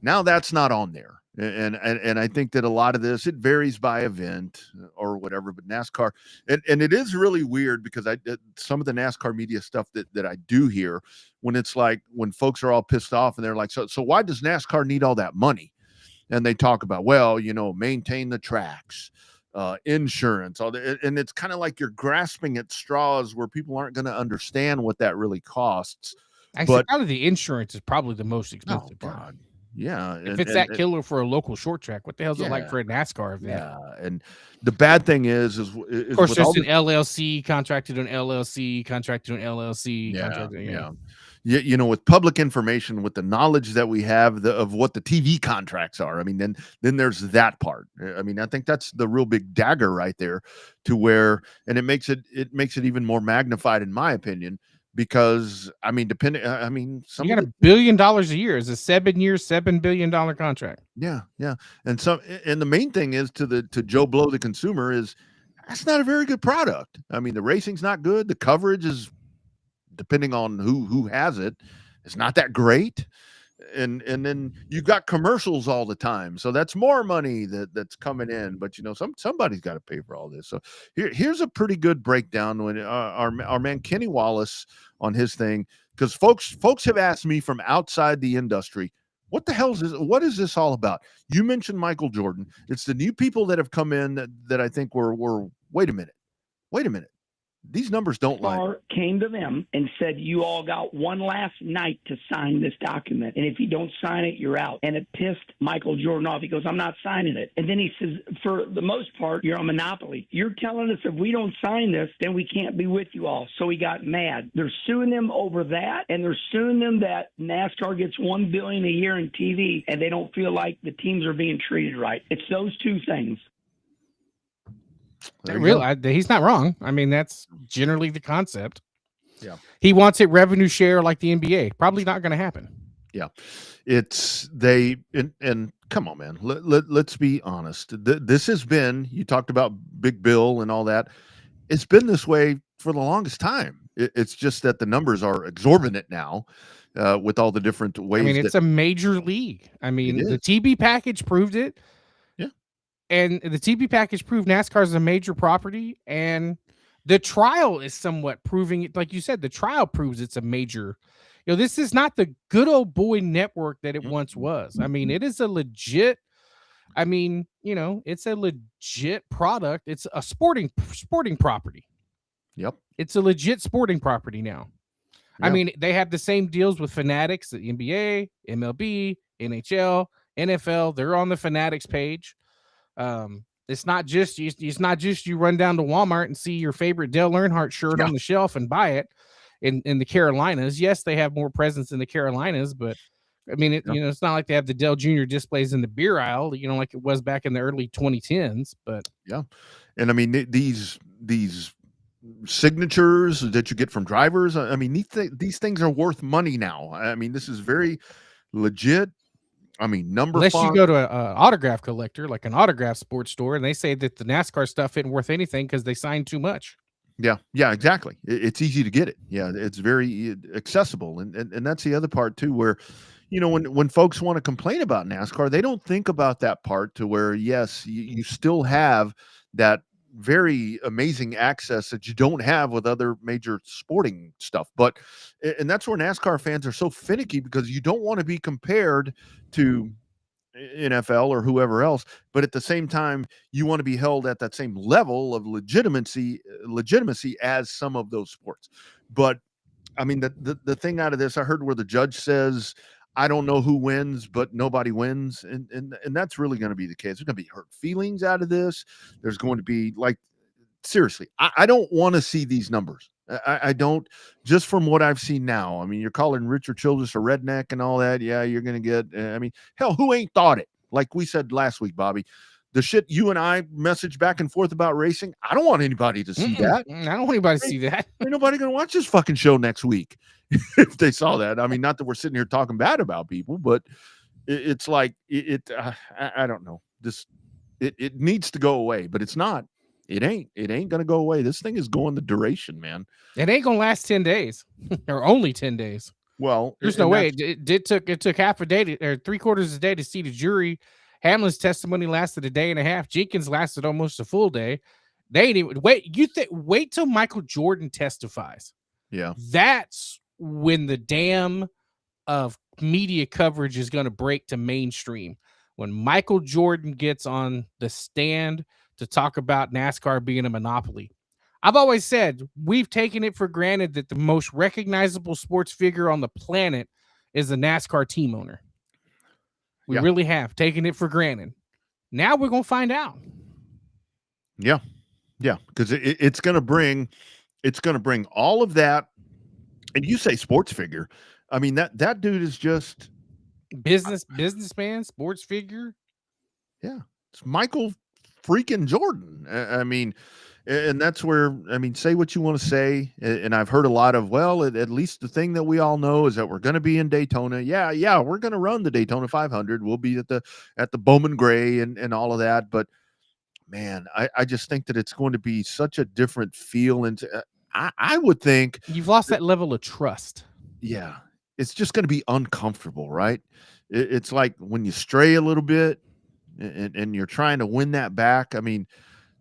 Now that's not on there, and I think that a lot of this, it varies by event or whatever. But NASCAR, and it is really weird because some of the NASCAR media stuff that I do hear when it's like when folks are all pissed off and they're like, so why does NASCAR need all that money? And they talk about, maintain the tracks, insurance, and it's kind of like you're grasping at straws where people aren't going to understand what that really costs. Actually, probably the insurance is probably the most expensive part. Yeah, if it's that killer for a local short track, what the hell is it like for a NASCAR event? Yeah, and the bad thing is of course there's an LLC contracted on LLC contracted on LLC. Yeah. With public information, with the knowledge that we have of what the TV contracts are, I mean, then there's that part. I mean, I think that's the real big dagger right there, to where, and it makes it even more magnified in my opinion. Because you got $1 billion a year. It's a 7-year, $7 billion contract. Yeah. And the main thing is to Joe Blow, the consumer, is that's not a very good product. I mean, the racing's not good. The coverage is, depending on who has it, it's not that great. And then you've got commercials all the time, so that's more money that's coming in. But somebody's got to pay for all this. So here's a pretty good breakdown when our man Kenny Wallace on his thing, because folks have asked me from outside the industry, what the hell is this? What is this all about? You mentioned Michael Jordan. It's the new people that have come in that I think were wait a minute. These numbers don't lie. NASCAR came to them and said, you all got one last night to sign this document. And if you don't sign it, you're out. And it pissed Michael Jordan off. He goes, I'm not signing it. And then he says, for the most part, you're a monopoly. You're telling us if we don't sign this, then we can't be with you all. So he got mad. They're suing them over that. And they're suing them that NASCAR gets $1 billion a year in TV and they don't feel like the teams are being treated right. It's those two things. He's not wrong. I mean, that's generally the concept. Yeah. He wants it revenue share like the NBA. Probably not going to happen. Yeah. It's and come on, man. Let's be honest. This has been, you talked about Big Bill and all that. It's been this way for the longest time. It's just that the numbers are exorbitant now with all the different ways. I mean, it's a major league. I mean, the TB package proved it. And the TB package proved NASCAR is a major property, and the trial is somewhat proving it. Like you said, the trial proves it's a major. This is not the good old boy network that it once was. I mean, it is a legit. I mean, it's a legit product. It's a sporting property. Yep. It's a legit sporting property now. Yeah. I mean, they have the same deals with Fanatics, the NBA, MLB, NHL, NFL. They're on the Fanatics page. It's not just you run down to Walmart and see your favorite Dale Earnhardt shirt on the shelf and buy it in the Carolinas. Yes, they have more presence in the Carolinas, but I mean, it's not like they have the Dale Jr. displays in the beer aisle, like it was back in the early 2010s. But yeah, and I mean these signatures that you get from drivers. I mean, these things are worth money now. I mean, this is very legit. I mean, unless you go to an autograph collector, like an autograph sports store, and they say that the NASCAR stuff isn't worth anything because they signed too much. Yeah, exactly. It's easy to get it. Yeah, it's very accessible, and that's the other part too, where when folks want to complain about NASCAR, they don't think about that part to where yes, you still have that very amazing access that you don't have with other major sporting stuff. But and that's where NASCAR fans are so finicky, because you don't want to be compared to NFL or whoever else, but at the same time you want to be held at that same level of legitimacy as some of those sports. But I mean, the thing out of this, I heard where the judge says, I don't know who wins, but nobody wins. And that's really going to be the case. There's going to be hurt feelings out of this. There's going to be, like, seriously, I don't want to see these numbers. I don't, just from what I've seen now. I mean, you're calling Richard Childress a redneck and all that. Yeah, you're going to get, I mean, hell, who ain't thought it? Like we said last week, Bobby, the shit you and I messaged back and forth about racing, I don't want anybody to see that. I don't want anybody to see that. Ain't nobody going to watch this fucking show next week if they saw that. I mean, not that we're sitting here talking bad about people, but it's like, I don't know. It needs to go away, but it's not. It ain't going to go away. This thing is going the duration, man. It ain't going to last 10 days or only 10 days. Well, there's no way. It took half a day or 3/4 of a day to see the jury. Hamlin's testimony lasted a day and a half. Jenkins lasted almost a full day. They ain't even wait till Michael Jordan testifies. Yeah. That's when the dam of media coverage is going to break to mainstream. When Michael Jordan gets on the stand to talk about NASCAR being a monopoly. I've always said we've taken it for granted that the most recognizable sports figure on the planet is a NASCAR team owner. We really have taken it for granted. Now we're going to find out. Yeah. Yeah. Because it's going to bring all of that. And you say sports figure. I mean, that dude is just businessman, sports figure. Yeah. It's Michael freaking Jordan. I mean, and that's where, I mean, say what you want to say. And I've heard a lot of, well, at least the thing that we all know is that we're going to be in Daytona. Yeah. We're going to run the Daytona 500. We'll be at the Bowman Gray and all of that. But man, I just think that it's going to be such a different feel. And I would think you've lost that level of trust. Yeah. It's just going to be uncomfortable, right? It's like when you stray a little bit and you're trying to win that back. I mean,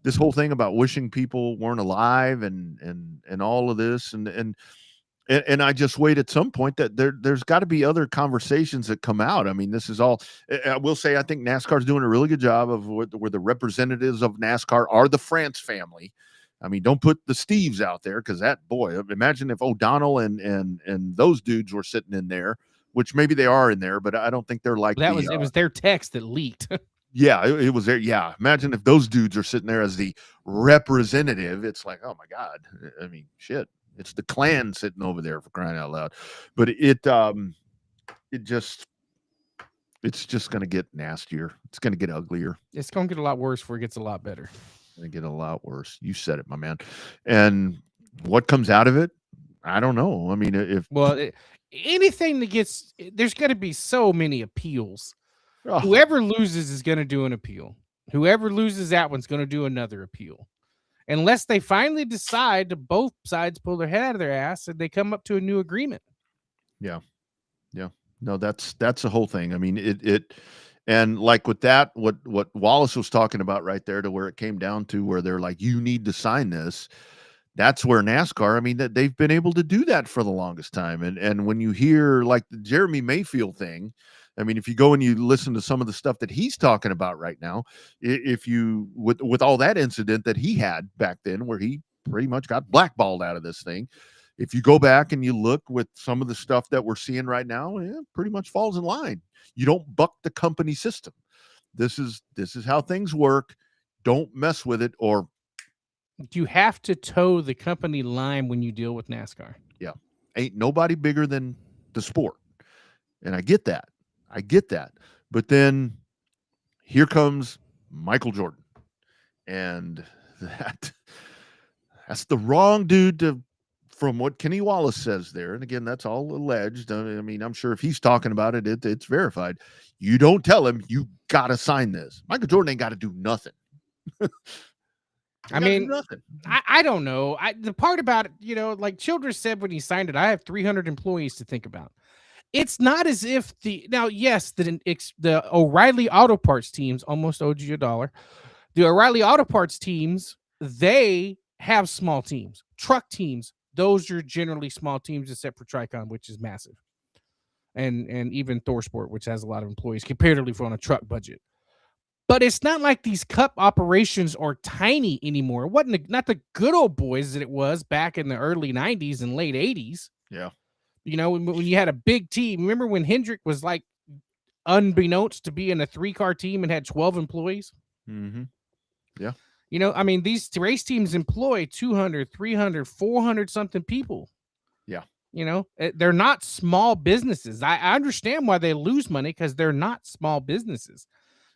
this whole thing about wishing people weren't alive and all of this. And I just wait at some point that there's got to be other conversations that come out. I mean, this is all, I will say, I think NASCAR is doing a really good job of where the representatives of NASCAR are the France family. I mean, don't put the Steves out there, because that, boy, imagine if O'Donnell and those dudes were sitting in there, which maybe they are in there, but I don't think they're like it was their text that leaked. Yeah, it was there. Yeah, imagine if those dudes are sitting there as the representative. It's like, oh my God. I mean, shit. It's the Klan sitting over there, for crying out loud. But it's just going to get nastier. It's going to get uglier. It's going to get a lot worse before it gets a lot better. It's going to get a lot worse. You said it, my man. And what comes out of it, I don't know. I mean, anything that gets, there's going to be so many appeals. Oh. Whoever loses is going to do an appeal. Whoever loses that one's going to do another appeal. Unless they finally decide to both sides pull their head out of their ass and they come up to a new agreement. Yeah. Yeah. No, that's the whole thing. I mean, and like with that, what Wallace was talking about right there, to where it came down to where they're like, you need to sign this. That's where NASCAR, I mean, that they've been able to do that for the longest time. And when you hear like the Jeremy Mayfield thing, I mean, if you go and you listen to some of the stuff that he's talking about right now, if you, with all that incident that he had back then, where he pretty much got blackballed out of this thing, if you go back and you look with some of the stuff that we're seeing right now, it pretty much falls in line. You don't buck the company system. This is how things work. Don't mess with it, or you have to toe the company line when you deal with NASCAR. Yeah. Ain't nobody bigger than the sport. And I get that. But then here comes Michael Jordan. And that's the wrong dude from what Kenny Wallace says there. And again, that's all alleged. I mean, I'm sure if he's talking about it, it's verified. You don't tell him you got to sign this. Michael Jordan ain't got to do nothing. I mean, I don't know. The part about it, like Childress said when he signed it, I have 300 employees to think about. It's not as if the O'Reilly Auto Parts teams almost owed you $1. The O'Reilly Auto Parts teams, they have small teams. Truck teams, those are generally small teams, except for Tricon, which is massive, and even ThorSport, which has a lot of employees comparatively for on a truck budget. But it's not like these cup operations are tiny anymore. It wasn't not the good old boys that it was back in the early 90s and late 80s. Yeah. When you had a big team. Remember when Hendrick was like unbeknownst to be in a 3-car team and had 12 employees? Mm-hmm. Yeah. I mean, these race teams employ 200, 300, 400 something people. Yeah. They're not small businesses. I understand why they lose money, because they're not small businesses.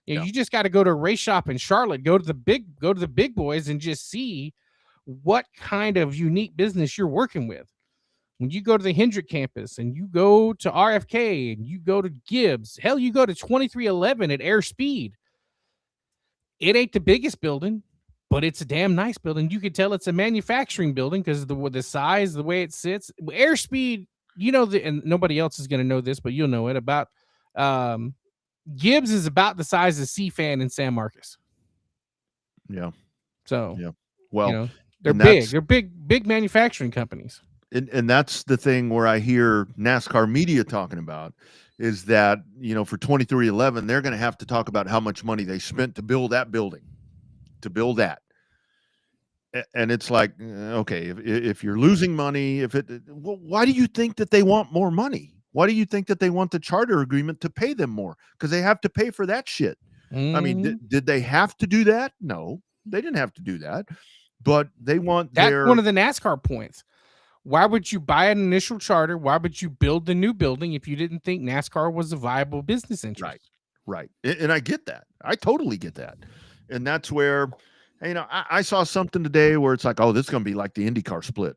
You just got to go to a race shop in Charlotte, go to the big boys and just see what kind of unique business you're working with. When you go to the Hendrick campus and you go to RFK and you go to Gibbs, hell, you go to 2311 at Airspeed. It ain't the biggest building, but it's a damn nice building. You can tell it's a manufacturing building because of the size, the way it sits. Airspeed, and nobody else is going to know this, but you'll know it about. Gibbs is about the size of CFAN in San Marcos. Yeah. So, yeah. Well, they're big. They're big manufacturing companies. And that's the thing where I hear NASCAR media talking about is that, for 2311, they're going to have to talk about how much money they spent to build that building, to build that. And it's like, okay, if you're losing money, why do you think that they want more money? Why do you think that they want the charter agreement to pay them more? Because they have to pay for that shit. I mean, did they have to do that? No, they didn't have to do that. But they want one of the NASCAR points. Why would you buy an initial charter? Why would you build the new building if you didn't think NASCAR was a viable business interest? Right. And I get that. I totally get that. And that's where, I saw something today where it's like, oh, this is going to be like the IndyCar split.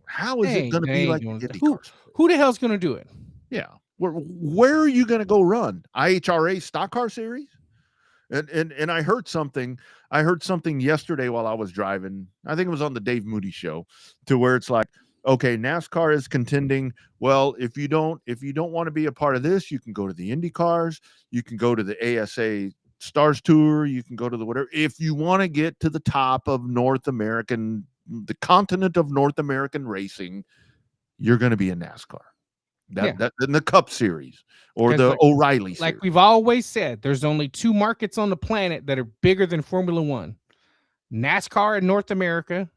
How is it going to be like the IndyCar split? Who the hell's going to do it? Yeah. Where are you going to go run? IHRA stock car series? And I heard something yesterday while I was driving. I think it was on the Dave Moody show, to where it's like, okay, NASCAR is contending. Well, if you don't want to be a part of this, you can go to the Indy cars, you can go to the ASA Stars Tour, you can go to the whatever. If you want to get to the top of the continent of North American racing, you're going to be in NASCAR. That in the Cup Series or the O'Reilly Series. Like we've always said, there's only 2 markets on the planet that are bigger than Formula One. NASCAR in North America,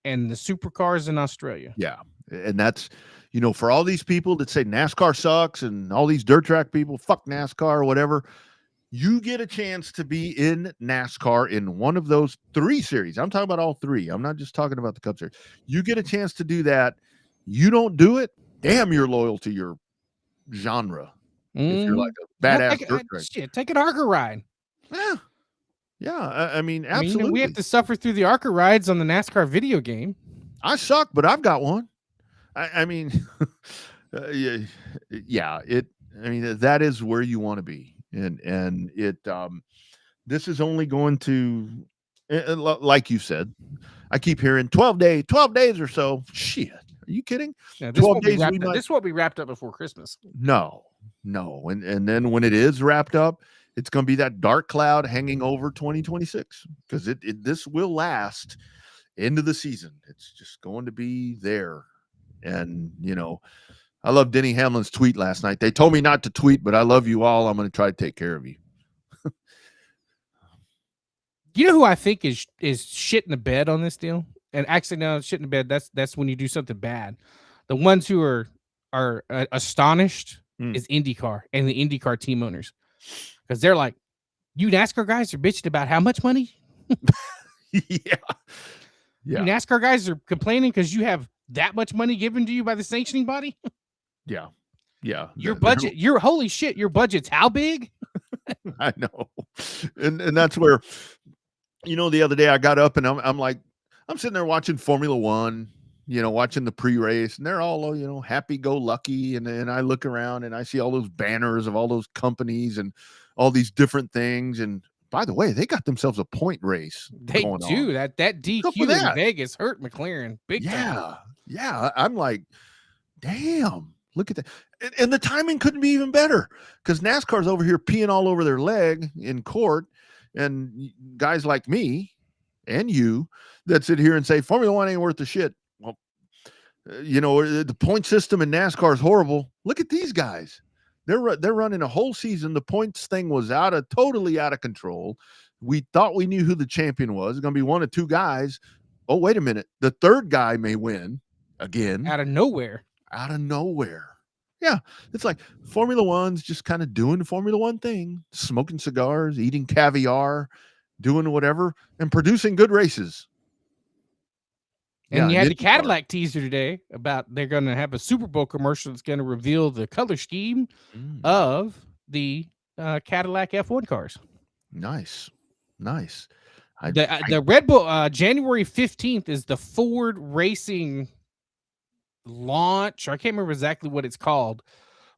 and the supercars in Australia. Yeah. And that's, for all these people that say NASCAR sucks and all these dirt track people, fuck NASCAR or whatever, you get a chance to be in NASCAR in one of those 3 series. I'm talking about all 3. I'm not just talking about the Cup Series. You get a chance to do that. You don't do it, damn, you're loyal to your genre. If you're like a badass dirt track. Shit, take an ARCA ride. Yeah. Yeah. I mean, absolutely. We have to suffer through the ARCA rides on the NASCAR video game. I suck, but I've got one. I mean, yeah, that is where you want to be. And it, this is only going to, like you said, I keep hearing 12 days or so. Shit. Are you kidding? Yeah, this won't be wrapped up before Christmas. No. And then when it is wrapped up, it's going to be that dark cloud hanging over 2026 because this will last into the season. It's just going to be there. And, I love Denny Hamlin's tweet last night. They told me not to tweet, but I love you all. I'm going to try to take care of you. You know who I think is shit in the bed on this deal? And actually, no, shit in the bed. That's when you do something bad. The ones who are astonished is IndyCar and the IndyCar team owners, because they're like, "You NASCAR guys are bitching about how much money." Yeah. You NASCAR guys are complaining because you have that much money given to you by the sanctioning body. Yeah. Your budget. Holy shit. Your budget's how big? I know. And that's where, the other day I got up and I'm like, I'm sitting there watching Formula One, watching the pre-race, and they're all, happy-go-lucky. And I look around and I see all those banners of all those companies and all these different things. And by the way, they got themselves a point race. They do. That DQ in Vegas hurt McLaren big time. Yeah. I'm like, damn, look at that. And the timing couldn't be even better because NASCAR's over here peeing all over their leg in court. And guys like me and you that sit here and say Formula One ain't worth the shit. Well, the point system in NASCAR is horrible. Look at these guys. They're running a whole season. The points thing was totally out of control. We thought we knew who the champion was. It's going to be one of 2 guys. Oh, wait a minute. The third guy may win again. Out of nowhere. Yeah. It's like Formula One's just kind of doing the Formula One thing, smoking cigars, eating caviar, doing whatever, and producing good races. And you had the Cadillac teaser today about they're going to have a Super Bowl commercial that's going to reveal the color scheme of the Cadillac F1 cars. Nice. The Red Bull, January 15th is the Ford Racing launch. I can't remember exactly what it's called,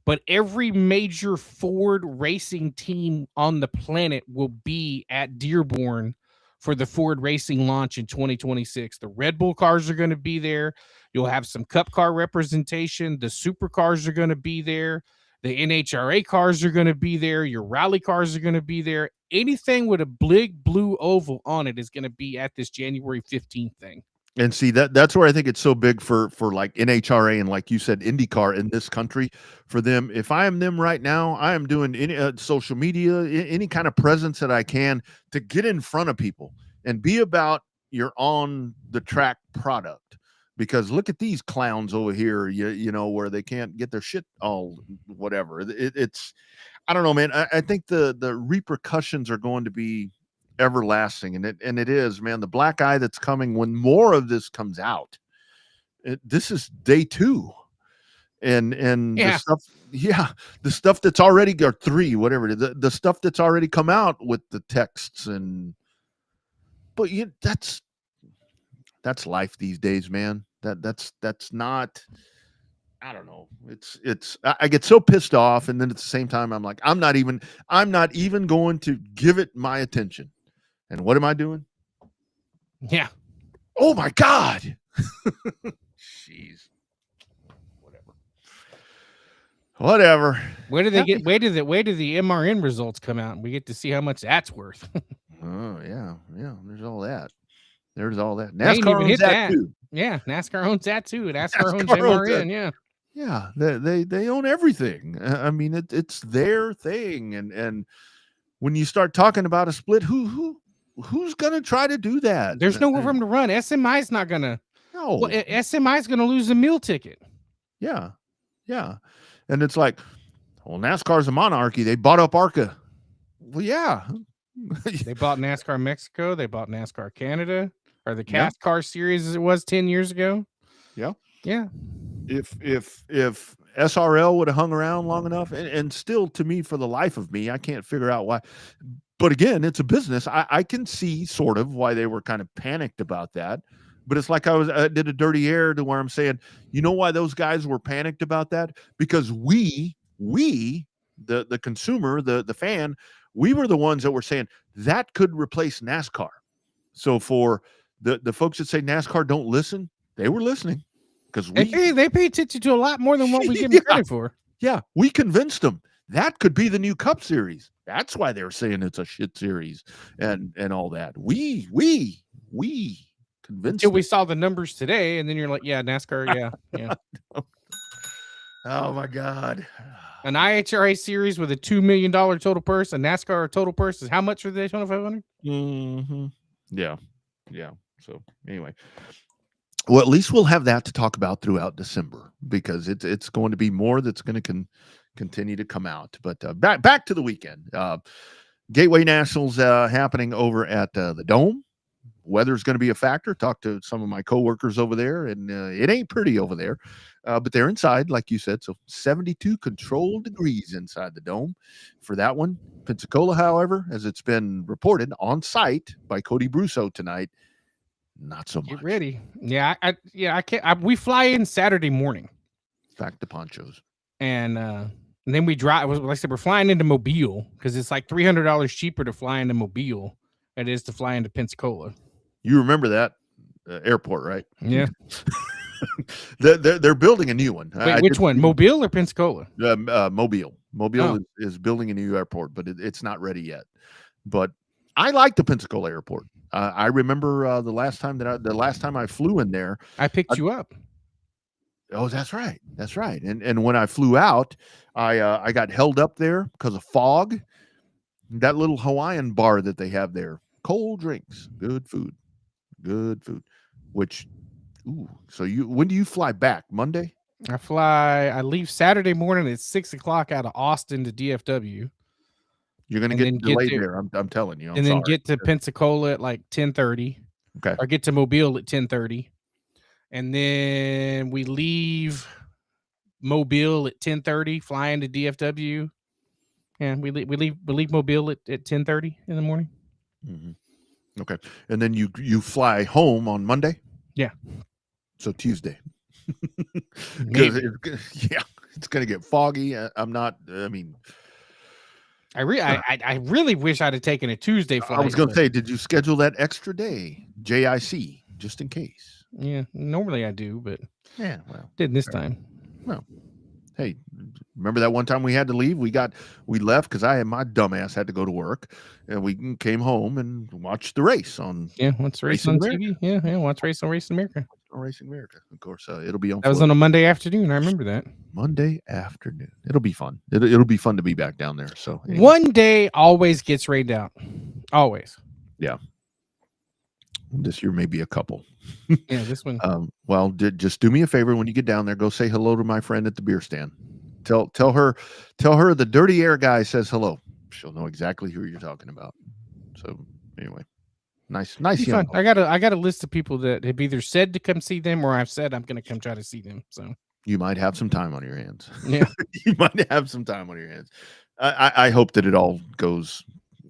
but every major Ford racing team on the planet will be at Dearborn for the Ford Racing launch in 2026. The Red Bull cars are going to be there. You'll have some Cup car representation. The supercars are going to be there. The NHRA cars are going to be there. Your rally cars are going to be there. Anything with a big blue oval on it is going to be at this January 15th thing. And see, that's where I think it's so big for like NHRA and, like you said, IndyCar in this country. For them, if I am them right now, I am doing any social media, any kind of presence that I can to get in front of people and be about your on the track product. Because look at these clowns over here, where they can't get their shit all whatever. It's I don't know, man. I think the repercussions are going to be everlasting, and it is, man. The black eye that's coming when more of this comes out. This is day 2, and the stuff that's already or 3, whatever it is, the stuff that's already come out with the texts but that's life these days, man. That's not. I don't know. I get so pissed off, and then at the same time, I'm like, I'm not even going to give it my attention. And what am I doing? Yeah. Oh my God. Jeez. Whatever. Where do they get? Where do the MRN results come out, and we get to see how much that's worth? Oh yeah. There's all that. NASCAR owns that too. Yeah, NASCAR owns that too. NASCAR owns MRN. Yeah, they own everything. I mean, it's their thing, and when you start talking about a split, who who's going to try to do that? There's nowhere for them to run. SMI's not going to. No. Well, SMI's going to lose a meal ticket. Yeah. And it's like, well, NASCAR's a monarchy. They bought up ARCA. Well, yeah. They bought NASCAR Mexico. They bought NASCAR Canada, or the NASCAR series as it was 10 years ago. Yeah. If SRL would have hung around long enough, and still, to me, for the life of me, I can't figure out why. But again, it's a business. I can see sort of why they were kind of panicked about that. But it's like I did a dirty air to where I'm saying, you know why those guys were panicked about that? Because we, the consumer, the fan, we were the ones that were saying that could replace NASCAR. So for the folks that say NASCAR don't listen, they were listening because they pay attention to a lot more than what we give them credit for. Yeah, we convinced them that could be the new Cup Series. That's why they're saying it's a shit series and all that. We convinced until we saw the numbers today, and then you're like, yeah, NASCAR, yeah. Oh my God. An IHRA series with a $2 million total purse, a NASCAR total purse is how much for the Daytona 500? Mm-hmm. Yeah. So anyway, well, at least we'll have that to talk about throughout December because it's going to be more that's going to continue to come out. But back to the weekend. Gateway Nationals happening over at the Dome. Weather's going to be a factor. Talked to some of my coworkers over there, and it ain't pretty over there. But they're inside, like you said, so 72 controlled degrees inside the Dome for that one. Pensacola, however, as it's been reported on site by Cody Brusso tonight, not so much. Get ready. Yeah, I can't. We fly in Saturday morning. Back to ponchos. And then we drive. Like I said, we're flying into Mobile because it's like $300 cheaper to fly into Mobile than it is to fly into Pensacola. You remember that airport, right? Yeah. They're building a new one. Wait, which one? Mobile or Pensacola? Mobile. Mobile is building a new airport, but it's not ready yet. But I like the Pensacola airport. I remember the last time I flew in there, I picked you up. Oh, that's right. That's right. And when I flew out, I got held up there because of fog. That little Hawaiian bar that they have there, cold drinks, good food. Which, so when do you fly back? Monday? I leave Saturday morning at 6:00 out of Austin to DFW. You're going to get delayed there. I'm telling you. Then get to Pensacola at like 10:30. Okay. Or get to Mobile at 10:30. And then we leave Mobile at 10:30, flying to DFW. And we leave Mobile at 10:30 in the morning. Mm-hmm. Okay. And then you fly home on Monday? Yeah. So Tuesday. Because it's going to get foggy. I really wish I'd have taken a Tuesday flight. I was going to say, did you schedule that extra day, JIC, just in case? Yeah, normally I do, but didn't this time. Well, hey, remember that one time we had to leave? We left because my dumbass had to go to work, and we came home and watched the race on. Yeah, watch the race on TV. Yeah, watch race on Racing America. On Racing America, of course. It'll be on. That was on a Monday afternoon. I remember that. Monday afternoon. It'll be fun. It'll be fun to be back down there. So anyway. One day always gets rained out. Always. Yeah. This year maybe a couple. Yeah, this one. Well, just do me a favor when you get down there. Go say hello to my friend at the beer stand. Tell her the Dirty Air guy says hello. She'll know exactly who you're talking about. So anyway, nice. Young I got a list of people that have either said to come see them or I've said I'm going to come try to see them. So you might have some time on your hands. Yeah, you might have some time on your hands. I hope that it all goes.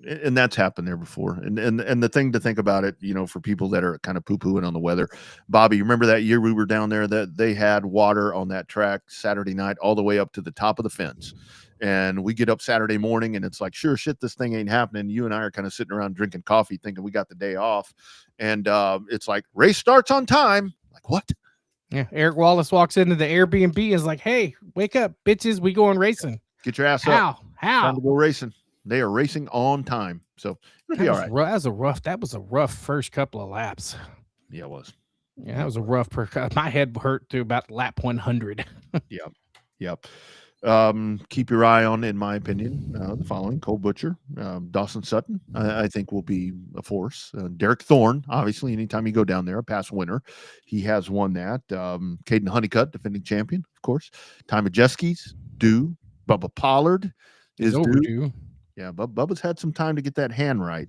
And that's happened there before. And the thing to think about it, for people that are kind of poo-pooing on the weather, Bobby, you remember that year we were down there that they had water on that track Saturday night all the way up to the top of the fence. And we get up Saturday morning and it's like, sure shit, this thing ain't happening. You and I are kind of sitting around drinking coffee thinking we got the day off. And it's like, race starts on time. Like, what? Yeah. Eric Wallace walks into the Airbnb and is like, hey, wake up, bitches. We going racing. Get your ass up. How? Time to go racing. They are racing on time, so it'll be all right. That was a rough first couple of laps. Yeah, it was. Yeah, that was a rough. My head hurt through about lap 100. Yep. Keep your eye on, in my opinion, the following: Cole Butcher, Dawson Sutton. I think will be a force. Derek Thorne, obviously, anytime you go down there, a past winner, he has won that. Caden Honeycutt, defending champion, of course. Ty Majeski's due. Bubba Pollard is due. overdue. Yeah, Bubba's had some time to get that hand right.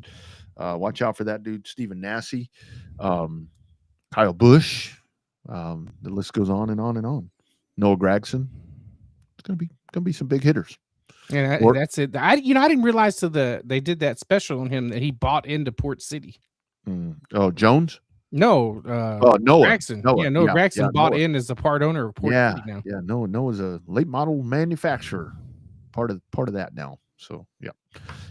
Watch out for that dude, Stephen Nassy, Kyle Busch. The list goes on and on and on. Noah Gragson. It's gonna be some big hitters. And that's it. I didn't realize they did that special on him that he bought into Port City. Oh, Jones? No, Noah. Gregson. Noah. Noah Gregson bought Noah. in as a part owner of Port City now. Yeah, Noah's a late model manufacturer. Part of that now. So yeah.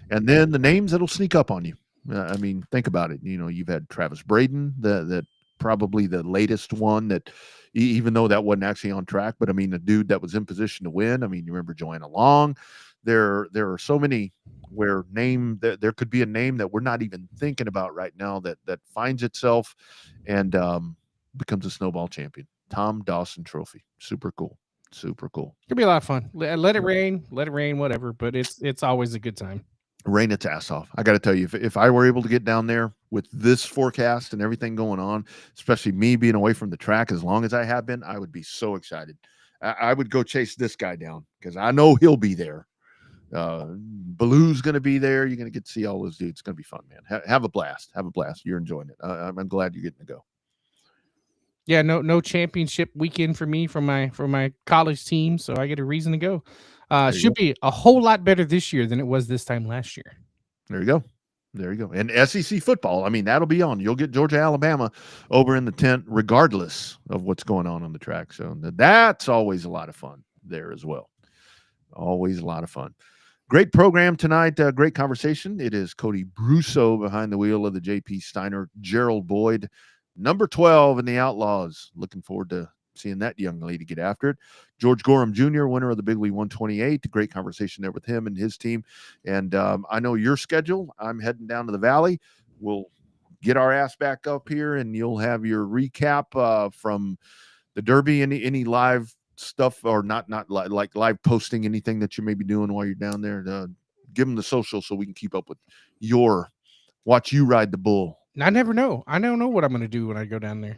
And then the names that'll sneak up on you. I mean, think about it. You've had Travis Braden, that probably the latest one that, even though that wasn't actually on track, but I mean, the dude that was in position to win. I mean, you remember Joanna Long. There are so many where there could be a name that we're not even thinking about right now that finds itself and becomes a snowball champion. Tom Dawson Trophy. Super cool. Could be a lot of fun. Let it rain, whatever. But it's always a good time. Rain its ass off. I got to tell you, if I were able to get down there with this forecast and everything going on, especially me being away from the track as long as I have been, I would be so excited. I would go chase this guy down because I know he'll be there. Baloo's going to be there. You're going to get to see all those dudes. It's going to be fun, man. Have a blast. You're enjoying it. I'm glad you're getting to go. Yeah, no championship weekend for me from my college team, so I get a reason to go. Should be a whole lot better this year than it was this time last year. There you go. And SEC football, I mean, that'll be on. You'll get Georgia, Alabama over in the tent regardless of what's going on the track. So that's always a lot of fun there as well. Always a lot of fun. Great program tonight. Great conversation. It is Cody Brusso behind the wheel of the JP Steiner, Gerald Boyd, number 12 in the Outlaws. Looking forward to seeing that young lady get after it. George Gorham Jr., winner of the Big League 128. Great conversation there with him and his team. And I know your schedule. I'm heading down to the Valley. We'll get our ass back up here, and you'll have your recap from the Derby. Any live stuff, or not like live posting, anything that you may be doing while you're down there. Give them the social so we can keep up with watch you ride the bull. I never know. I don't know what I'm going to do when I go down there.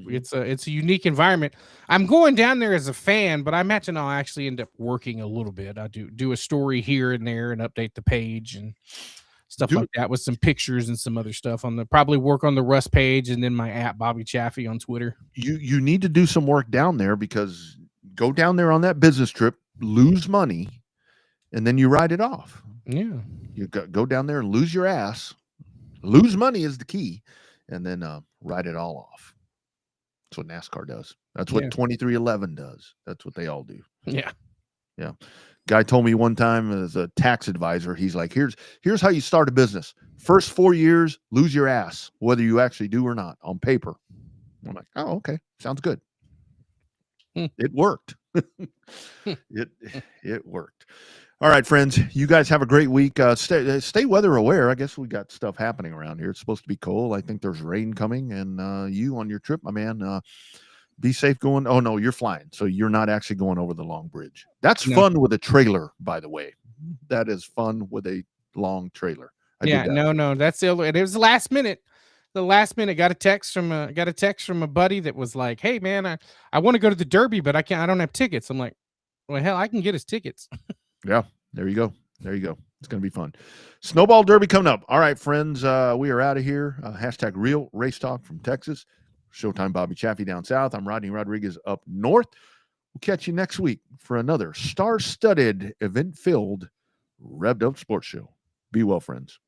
It's a unique environment. I'm going down there as a fan, but I imagine I'll actually end up working a little bit. I do a story here and there and update the page and stuff like that with some pictures and some other stuff probably work on the RUSS page and then my @ Bobby Chaffee on Twitter. You need to do some work down there, because go down there on that business trip, lose money, and then you ride it off. Yeah. You go down there and lose your ass. Lose money is the key, and then ride it all off. That's what NASCAR does. That's what 2311 does. That's what they all do. Yeah. Guy told me one time as a tax advisor, he's like, here's how you start a business. First 4 years, lose your ass, whether you actually do or not, on paper. I'm like, oh, okay. Sounds good. It worked. It worked. All right, friends, you guys have a great week. Stay weather aware. I guess we got stuff happening around here. It's supposed to be cold. I think there's rain coming, and you on your trip, my man, be safe going. Oh, no, you're flying, so you're not actually going over the long bridge. That's fun with a trailer, by the way. That is fun with a long trailer. No, that's ill. It was the last minute. Got a text from a buddy that was like, "Hey, man, I want to go to the Derby, but I don't have tickets." I'm like, "Well, hell, I can get us tickets." Yeah, there you go. It's going to be fun. Snowball Derby coming up. All right, friends, we are out of here. # Real Race Talk from Texas. Showtime Bobby Chaffee down south. I'm Rodney Rodriguez up north. We'll catch you next week for another star-studded, event-filled, revved up sports show. Be well, friends.